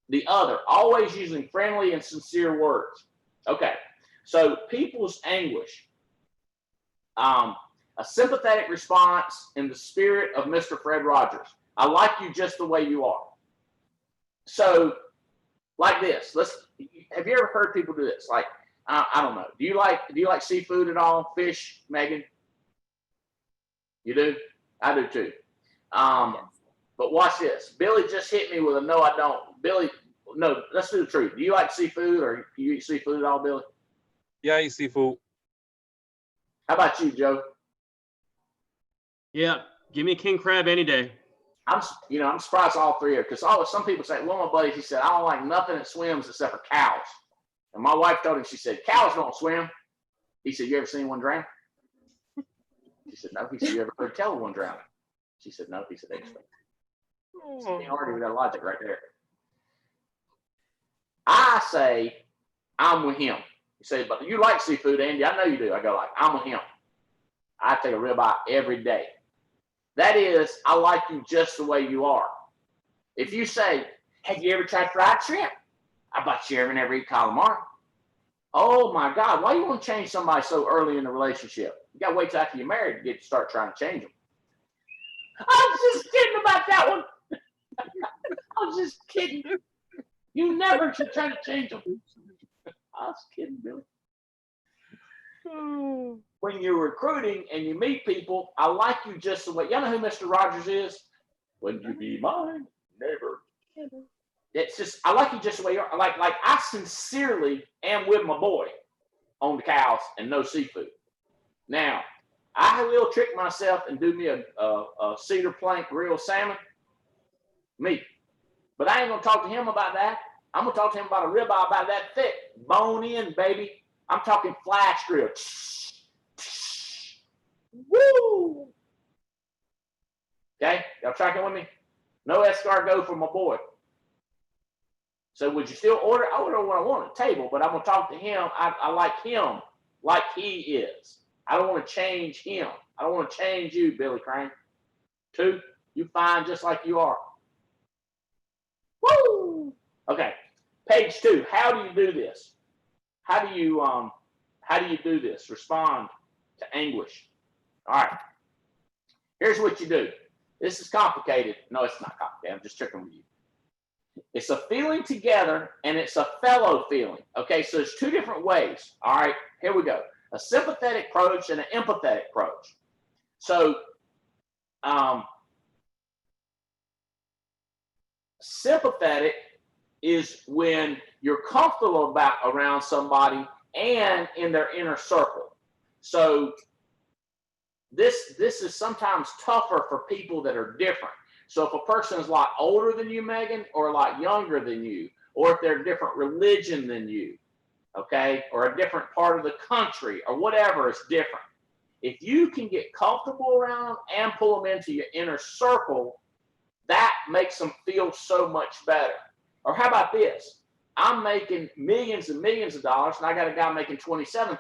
the other, always using friendly and sincere words. Okay, so people's anguish. A sympathetic response in the spirit of Mr. Fred Rogers. I like you just the way you are. So, like this. Have you ever heard people do this? Like, I don't know. Do you like seafood at all? Fish, Megan? You do? I do too. But watch this. Billy just hit me with a no, I don't. Billy, no, let's do the truth. Do you like seafood, or do you eat seafood at all, Billy? Yeah, I eat seafood. How about you, Joe? Yeah, give me a king crab any day. I'm surprised all three of you, because some people say, one of my buddies, he said, I don't like nothing that swims except for cows. And my wife told him, she said, cows don't swim. He said, you ever seen one drown? She said, no. He said, you ever heard tell of one drown? She said, no. He said, they swim. So you can't argue with that logic right there. I say, I'm with him. You say, but you like seafood, Andy. I know you do. I go like, I'm with him. I take a ribeye every day. That is, I like you just the way you are. If you say, have you ever tried fried shrimp? I bet you ever eat calamari. Oh my God, why you want to change somebody so early in the relationship? You got to wait till after you're married to start trying to change them. I was just kidding about that one. I was just kidding. You never should try to change them. I was kidding, Billy. When you're recruiting and you meet people, I like you just the way. Y'all know who Mr. Rogers is? Would you be mine? Never. It's just, I like you just the way you are. Like I sincerely am with my boy on the cows and no seafood. Now, I will trick myself and do me a cedar plank grilled salmon. Me. But I ain't going to talk to him about that. I'm going to talk to him about a ribeye about that thick. Bone in, baby. I'm talking flash grill. Woo! Okay? Y'all tracking with me? No escargot for my boy. So would you still order? I order what I want at the table, but I'm going to talk to him. I like him like he is. I don't want to change him. I don't want to change you, Billy Crane. 2, you fine just like you are. Woo! Okay. Page 2. How do you do this? How do you do this? Respond to anguish. All right. Here's what you do. This is complicated. No, it's not complicated. I'm just tricking with you. It's a feeling together, and it's a fellow feeling. Okay, so there's 2 different ways. All right, here we go. A sympathetic approach and an empathetic approach. So, sympathetic is when you're comfortable around somebody and in their inner circle. So this is sometimes tougher for people that are different. So if a person is a lot older than you, Megan, or a lot younger than you, or if they're a different religion than you, okay, or a different part of the country, or whatever is different. If you can get comfortable around them and pull them into your inner circle, that makes them feel so much better. Or how about this? I'm making millions and millions of dollars, and I got a guy making $27,000.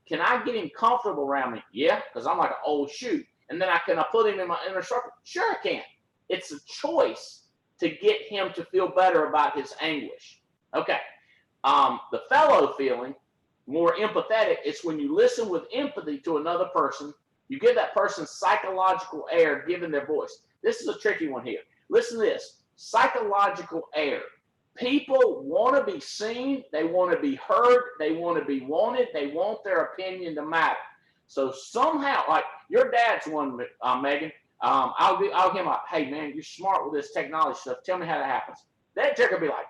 Can I get him comfortable around me? Yeah, because I'm like an old shoe. And then can I put him in my inner circle? Sure I can. It's a choice to get him to feel better about his anguish. Okay. The fellow feeling, more empathetic, it's when you listen with empathy to another person. You give that person psychological air given their voice. This is a tricky one here. Listen to this. Psychological air. People want to be seen. They want to be heard. They want to be wanted. They want their opinion to matter. So somehow, like your dad's one, Megan, I'll give him like, hey man, you're smart with this technology stuff. Tell me how that happens. That chick will be like,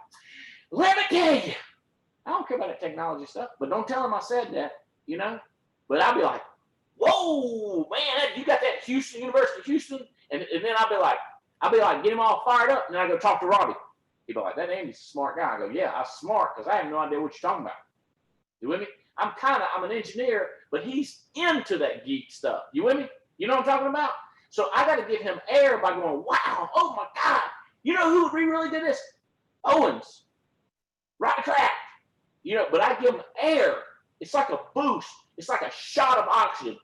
let me tell you. I don't care about that technology stuff, but don't tell him I said that, you know? But I'll be like, whoa, man, you got that Houston, University of Houston? And then I'll be like, get him all fired up, and then I go talk to Robbie. He'd be like, that Andy's a smart guy. I go, yeah, I'm smart because I have no idea what you're talking about. You with me? I'm an engineer, but he's into that geek stuff. You with me? You know what I'm talking about? So I got to give him air by going, wow, oh my God. You know who really did this? Owens. Right crack. You know, but I give him air it's like a boost. It's like a shot of oxygen.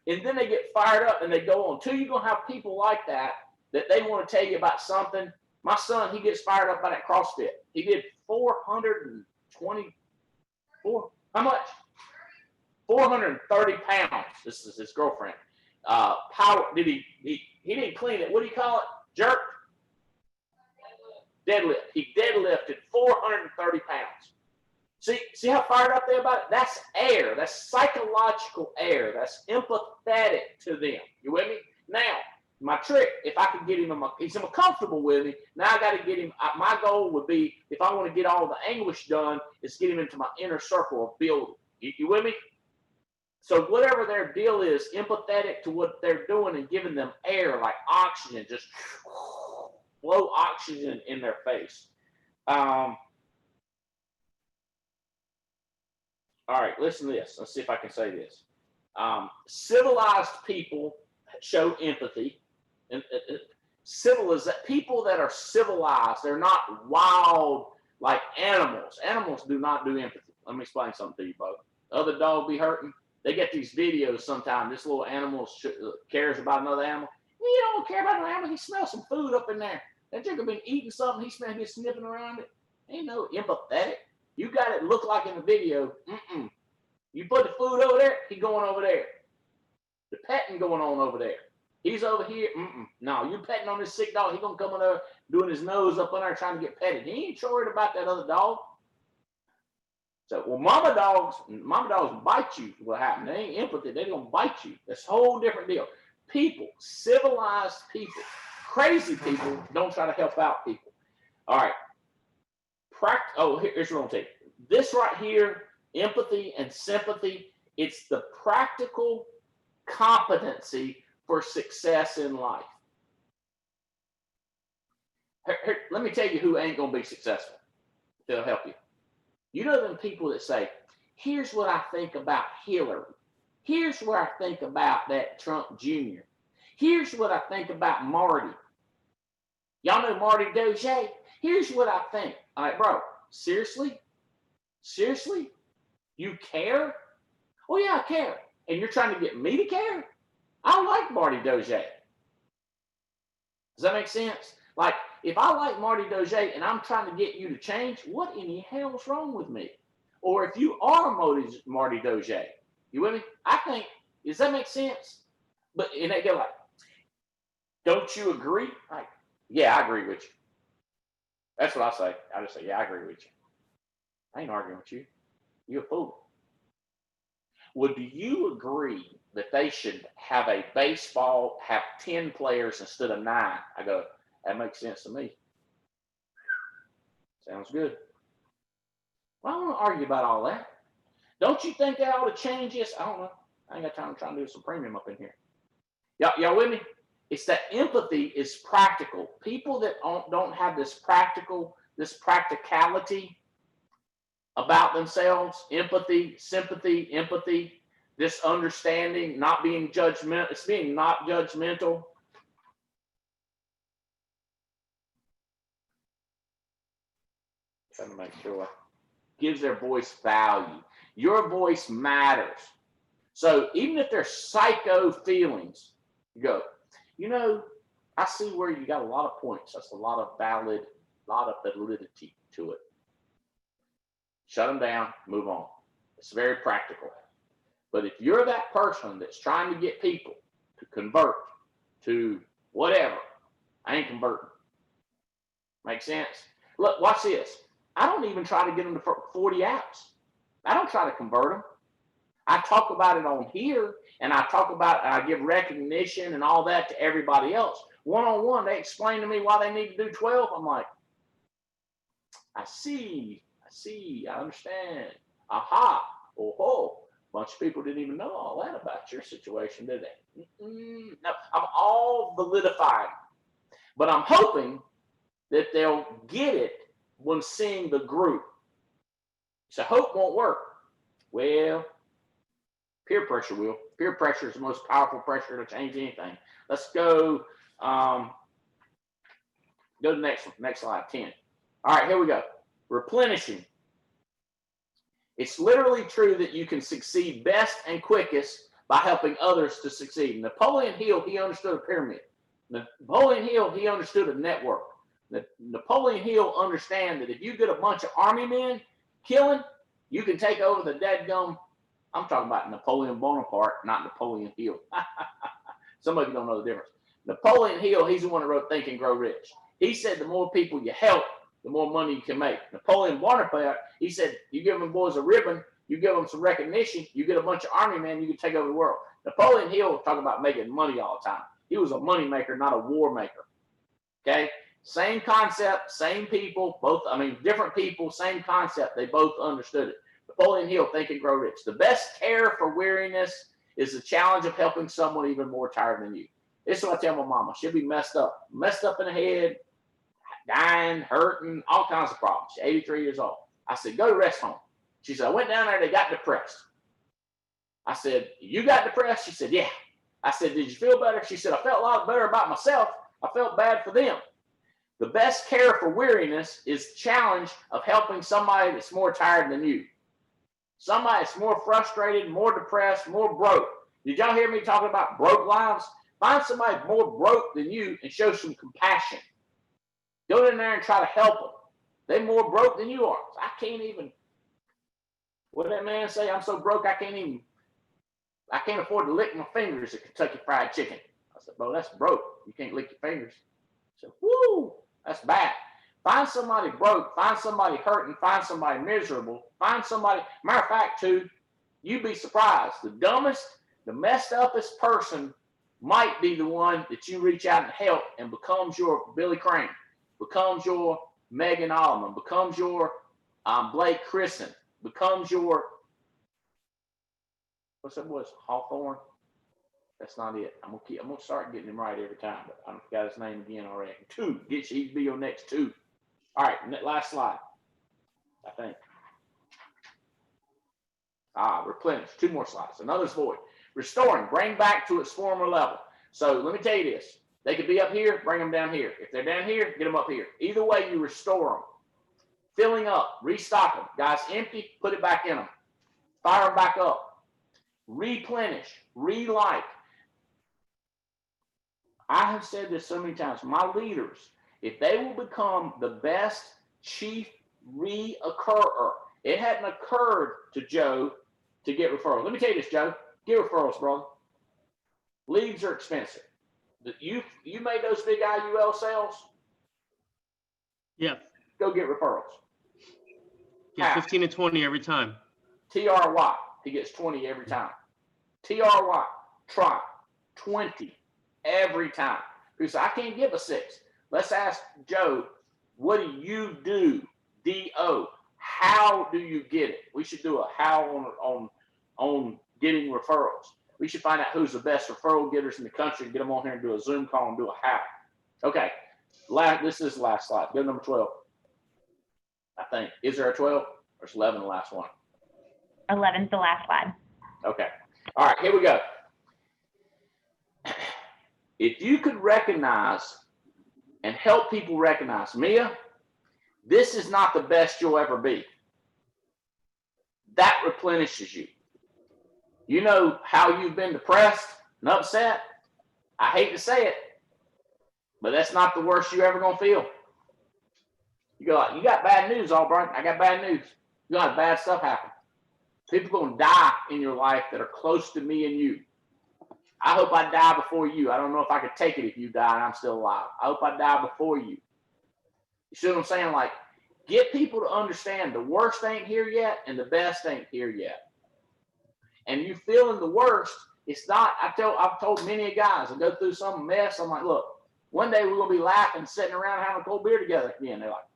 And then they get fired up and they go on. You're going to have people like that they want to tell you about something. My son, he gets fired up by that CrossFit. He did 424, how much? 430 pounds. This is his girlfriend. Power, he didn't clean it. What do you call it? Jerk? Deadlift. He deadlifted 430 pounds. See how fired up they are about it? That's air. That's psychological air. That's empathetic to them. You with me? Now, my trick, if I could get him, he's comfortable with me. Now I got to get him. My goal would be, if I want to get all the anguish done, is get him into my inner circle of building. You with me? So whatever their deal is, empathetic to what they're doing and giving them air like oxygen, just blow oxygen in their face. All right, listen to this. Let's see if I can say this. Civilized people show empathy. And people that are civilized, they're not wild like animals. Animals do not do empathy. Let me explain something to you, both. Other dog be hurting. They get these videos sometimes. This little animal cares about another animal. He don't care about another animal. He smells some food up in there. That chick been eating something. He smells, he's sniffing around it. Ain't no empathetic. You got it look like in the video. You put the food over there, he going over there. The petting going on over there. He's over here. No, you petting on this sick dog. He gonna come in there doing his nose up in there trying to get petted. He ain't worried about that other dog. So, well, mama dogs bite you. What happened? They ain't empathy. They gonna bite you. That's a whole different deal. People, civilized people, crazy people don't try to help out people. All right. Here's what I'm gonna take. This right here, empathy and sympathy. It's the practical competency for success in life. Here, let me tell you who ain't gonna be successful. They'll help you. You know them people that say, here's what I think about Hillary. Here's what I think about that Trump Jr. Here's what I think about Marty. Y'all know Marty Dozier? Here's what I think. All right, bro, seriously? Seriously? You care? Oh, yeah, I care. And you're trying to get me to care? I like Marty Dozier. Does that make sense? Like, if I like Marty Dozier and I'm trying to get you to change, what in the hell's wrong with me? Or if you are Marty Dozier, you with me? I think, does that make sense? But, and they go like, don't you agree? Like, yeah, I agree with you. That's what I say. I just say, yeah, I agree with you. I ain't arguing with you. You're a fool. Well, do you agree that they should have a baseball, have 10 players instead of 9? I go, that makes sense to me. Sounds good. Well, I don't want to argue about all that. Don't you think that ought to change this? I don't know. I ain't got time to try and do some premium up in here. Y'all with me? It's that empathy is practical. People that don't have this practicality about themselves, empathy, sympathy, empathy, this understanding, not being judgmental. It's being not judgmental. Trying to make sure. Gives their voice value. Your voice matters. So even if there's psycho feelings, you go, you know, I see where you got a lot of points. That's a lot of validity to it. Shut them down, move on. It's very practical. But if you're that person that's trying to get people to convert to whatever, I ain't converting. Make sense? Look, watch this. I don't even try to get them to 40 apps. I don't try to convert them. I talk about it on here, and I give recognition and all that to everybody else. One-on-one, they explain to me why they need to do 12. I'm like, I see, I understand. Aha, oh. A bunch of people didn't even know all that about your situation, did they? No, I'm all validifying. But I'm hoping that they'll get it when seeing the group. So hope won't work. Well, peer pressure will. Peer pressure is the most powerful pressure to change anything. Let's go. Go to the next one. Next slide, 10. All right, here we go. Replenishing. It's literally true that you can succeed best and quickest by helping others to succeed. Napoleon Hill, he understood a pyramid. Napoleon Hill, he understood a network. Napoleon Hill understand that if you get a bunch of army men killing, you can take over the dadgum. I'm talking about Napoleon Bonaparte, not Napoleon Hill. Some of you don't know the difference. Napoleon Hill, he's the one that wrote Think and Grow Rich. He said the more people you help, the more money you can make. Napoleon Bonaparte, he said, you give them boys a ribbon, you give them some recognition, you get a bunch of army men, you can take over the world. Napoleon Hill talking about making money all the time. He was a money maker, not a war maker. Okay? Same concept, same people, both, different people, same concept. They both understood it. Napoleon Hill, Think and Grow Rich. The best care for weariness is the challenge of helping someone even more tired than you. This is what I tell my mama. She'll be messed up in the head, dying, hurting, all kinds of problems. She's 83 years old. I said, go to rest home. She said, I went down there, they got depressed. I said, you got depressed? She said, yeah. I said, did you feel better? She said, I felt a lot better about myself. I felt bad for them. The best care for weariness is the challenge of helping somebody that's more tired than you. Somebody that's more frustrated, more depressed, more broke. Did y'all hear me talking about broke lives? Find somebody more broke than you and show some compassion. Go in there and try to help them. They're more broke than you are. I can't even, what did that man say? I'm so broke I can't afford to lick my fingers at Kentucky Fried Chicken. I said, bro, that's broke. You can't lick your fingers. I said, whoo, that's bad. Find somebody broke, find somebody hurting, find somebody miserable, find somebody, matter of fact, too, you'd be surprised. The dumbest, the messed upest person might be the one that you reach out and help and becomes your Billy Crane, becomes your Megan Allman, becomes your Blake Christen, becomes your, what's that was, Hawthorne? That's not it. I'm gonna start getting him right every time, but I forgot his name again already. Two, he'd be your next two. All right, last slide, I think. Replenish, 2 more slides. Another's void. Restoring, bring back to its former level. So let me tell you this. They could be up here, bring them down here. If they're down here, get them up here. Either way, you restore them. Filling up, restock them. Guys, empty, put it back in them. Fire them back up. Replenish, relight. I have said this so many times. My leaders, if they will become the best chief reoccurrer, it hadn't occurred to Joe to get referrals. Let me tell you this, Joe. Get referrals, brother. Leads are expensive. You made those big IUL sales? Yeah. Go get referrals. Get 15 to 20 every time. TRY, he gets 20 every time. TRY, try 20 every time. Because I can't give a 6. Let's ask Joe, what do you do? DO. How do you get it? We should do a how on getting referrals. We should find out who's the best referral getters in the country and get them on here and do a Zoom call and do a how. Okay. This is the last slide. Go to number 12. I think. Is there a 12 or is 11 the last one? 11's the last slide. Okay. All right, here we go. If you could recognize and help people recognize, Mia, this is not the best you'll ever be. That replenishes you. You know how you've been depressed and upset? I hate to say it, but that's not the worst you're ever going to feel. You go like, you got bad news, Albright. I got bad news. You got bad stuff happen. People going to die in your life that are close to me and you. I hope I die before you. I don't know if I could take it if you die and I'm still alive. I hope I die before you. You see what I'm saying? Like, get people to understand the worst ain't here yet and the best ain't here yet. And you feeling the worst, it's not, I've told many guys, I go through some mess, I'm like, look, one day we're going to be laughing, sitting around having a cold beer together again. They're like,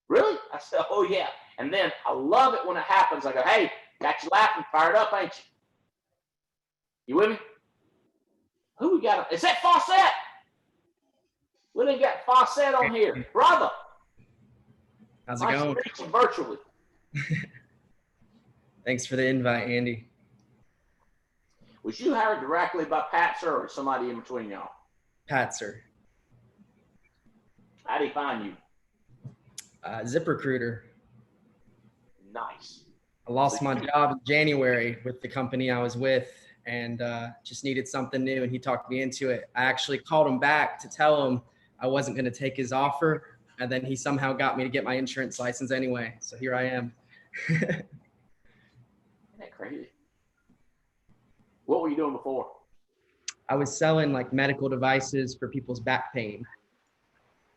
really? I said, oh yeah. And then I love it when it happens. I go, hey, got you laughing, fired up, ain't you? You with me? Who we got? Is that Fawcett? We done got Fawcett on here. Brother. How's it going? Virtually. Thanks for the invite, Andy. Was you hired directly by Patzer or somebody in between y'all? Patzer. How'd he find you? ZipRecruiter. Nice. I lost my job in January with the company I was with, and just needed something new, and he talked me into it. I actually called him back to tell him I wasn't going to take his offer, and then he somehow got me to get my insurance license anyway. So here I am. Isn't that crazy? What were you doing before? I was selling like medical devices for people's back pain.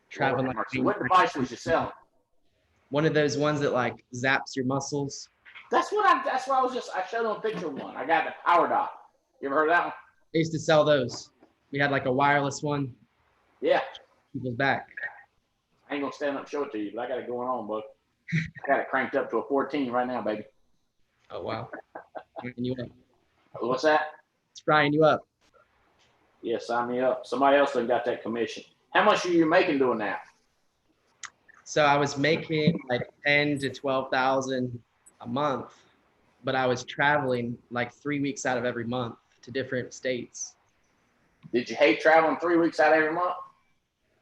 Traveling Lord like have mercy. What device was you selling? one of those ones that like zaps your muscles. That's what I was just, I showed them a picture of one. I got the Power Dot. You ever heard of that one? I used to sell those. We had like a wireless one, Yeah. people's back. I ain't gonna stand up and show it to you, but I got it going on, bud. I got it cranked up to a 14 right now, baby. Oh, wow. Frying you up. What's that? It's frying you up. Yeah, sign me up. Somebody else done got that commission. How much are you making doing that? So I was making like 10 to 12,000 a month, but I was traveling like 3 weeks out of every month to different states. Did you hate traveling 3 weeks out every month?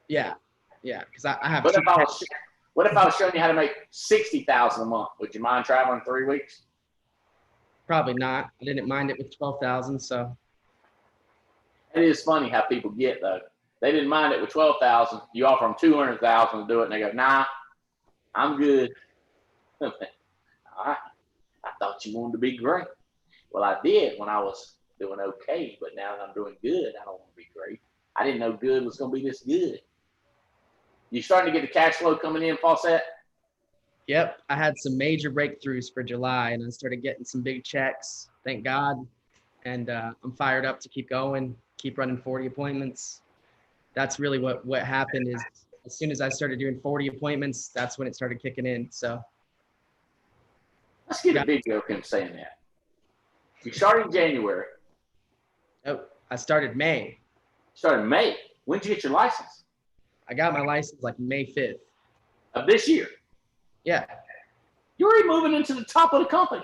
Yeah, yeah, because I have. What if I was showing you how to make 60,000 a month? Would you mind traveling 3 weeks? Probably not. I didn't mind it with 12,000. So It is funny how people get though. They didn't mind it with 12,000. You offer them 200,000 to do it, and they go, "Nah, I'm good." I thought you wanted to be great. Well, I did when I was doing okay, but now that I'm doing good, I don't want to be great. I didn't know good was going to be this good. You starting to get the cash flow coming in, Fawcett? yep, I had some major breakthroughs for July, and I started getting some big checks. Thank God, and I'm fired up to keep going, keep running 40 appointments. That's really what happened. Is as soon as I started doing 40 appointments, that's when it started kicking in. So Let's get a video of him saying that. You started in January. oh, I started May. Started in May. When did you get your license? I got my license like May 5th. Of this year. Yeah. You're already moving into the top of the company.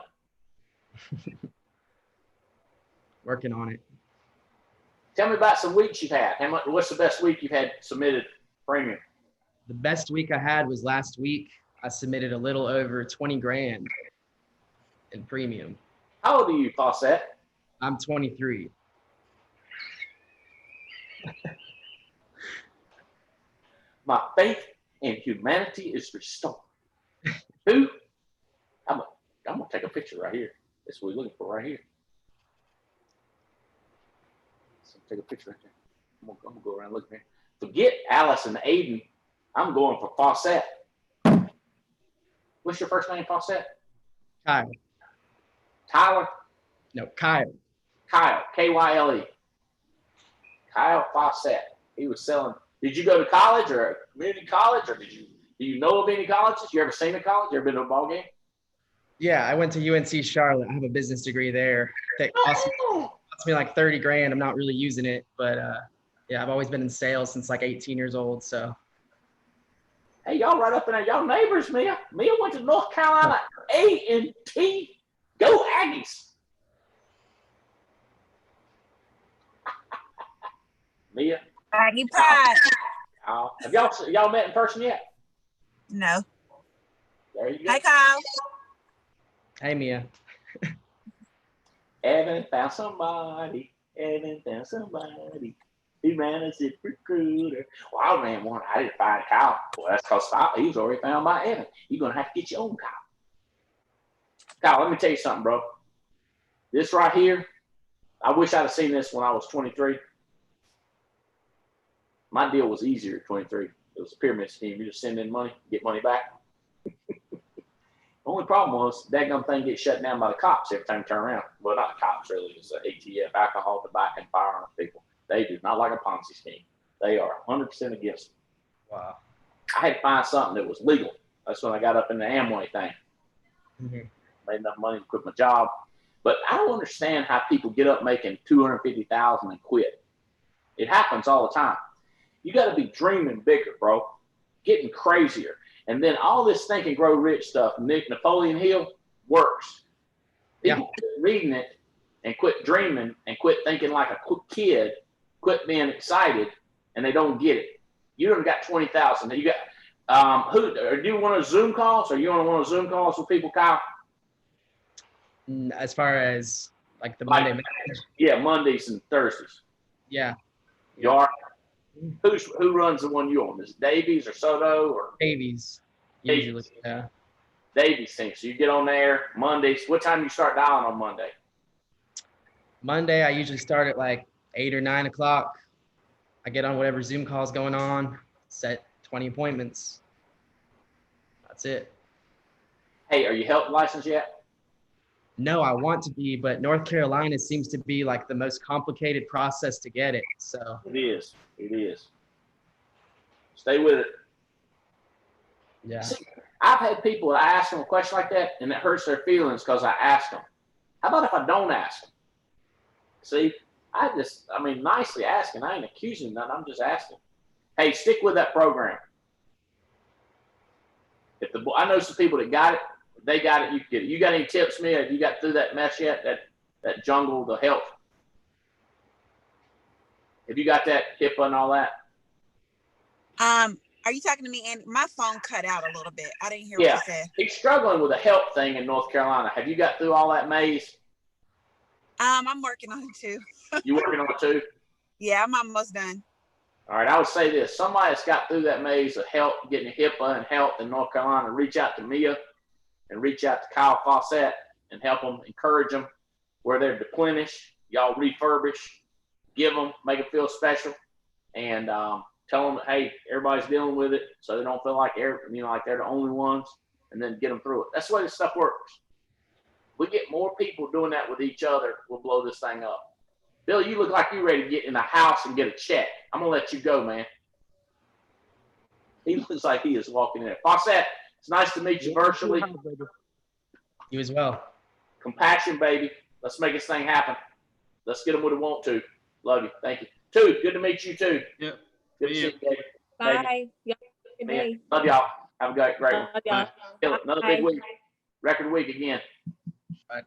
Working on it. Tell me about some weeks you've had. What's the best week you've had submitted premium? The best week I had was last week. I submitted a little over 20 grand in premium. How old are you, Fawcett? I'm 23. My faith in humanity is restored. Who? I'm gonna take a picture right here. That's what we're looking for right here. So take a picture right there. I'm gonna go around looking here. Forget Alice and Aiden. I'm going for Fawcett. What's your first name, Fawcett? Kyle. Tyler? No, Kyle. Kyle. Kyle. Kyle Fawcett. He was selling. Did you go to college or a community college, or do you know of any colleges? You ever seen a college? You ever been to a ball game? Yeah, I went to UNC Charlotte. I have a business degree there. That cost me like 30 grand. I'm not really using it, but yeah, I've always been in sales since like 18 years old. So. Hey, y'all right up in there. Y'all neighbors, Mia. Mia went to North Carolina A&T. Go Aggies. Mia. Aggie pie. Have y'all met in person yet? No. There you go. Hi, Kyle. Hey, Mia. Evan found somebody. Evan found somebody. He ran a zip recruiter. Well, I ran one. I didn't find Kyle. Well, that's because he was already found by Evan. You're going to have to get your own Kyle. Kyle, let me tell you something, bro. This right here, I wish I'd have seen this when I was 23. My deal was easier at 23. It was a pyramid scheme. You just send in money, get money back. Only problem was that gum thing gets shut down by the cops every time you turn around. Well, not the cops, really. It's the ATF, alcohol, tobacco, and firearms people. They do not like a Ponzi scheme. They are 100% against it. Wow. I had to find something that was legal. That's when I got up in the Amway thing. Mm-hmm. Made enough money to quit my job. But I don't understand how people get up making $250,000 and quit. It happens all the time. You got to be dreaming bigger, bro. Getting crazier. And then all this think and grow rich stuff, Napoleon Hill, works. People quit reading it and quit dreaming and quit thinking like a kid, quit being excited, and they don't get it. You done got 20,000. You got do you want to Zoom calls? Are you on one of those Zoom calls with people, Kyle? As far as like the Like- Monday match, Yeah, Mondays and Thursdays. yeah, You are? Who runs the one you on? Is it Davies or Soto or Davies Davies. usually. Yeah. Davies team? So you get on there Mondays. What time you start dialing on Monday? Monday, I usually start at like 8 or 9 o'clock. I get on whatever Zoom call's going on, set 20 appointments. That's it. Hey, are you health licensed yet? No, I want to be, but North Carolina seems to be like the most complicated process to get it. So It is. It is. Stay with it. yeah. See, I've had people I ask them a question like that, and it hurts their feelings because I asked them. How about if I don't ask them? See, I mean, nicely asking. I ain't accusing nothing. I'm just asking. Hey, stick with that program. I know some people that got it. If they got it, you can get it. You got any tips, Mia? Have you got through that mess yet? That jungle, the health. Have you got that HIPAA and all that? Are you talking to me, Andy? My phone cut out a little bit. I didn't hear what Yeah. you said. He's struggling with a health thing in North Carolina. Have you got through all that maze? I'm working on it too. You working on it too? Yeah, I'm almost done. All right, I would say this. Somebody that's got through that maze of health, getting HIPAA and health in North Carolina, reach out to Mia and reach out to Kyle Fawcett and help them, encourage them where they're deplenished. Y'all refurbish, give them, make them feel special, and tell them, hey, everybody's dealing with it, so they don't feel like like they're the only ones, and then get them through it. That's the way this stuff works. We get more people doing that with each other, we'll blow this thing up. Bill, you look like you're ready to get in the house and get a check. I'm gonna let you go, man. He looks like he is walking in. Fawcett, it's nice to meet you virtually. You as well. Compassion, baby. Let's make this thing happen. Let's get them what they want to. Love you. Thank you. Two, good to meet you too. Yep. Good to see you, baby. Bye. Y'all have a good Yeah. day. Love y'all. Have a great one. Love y'all. Kill it. Another Bye. big week. Record week again. Bye.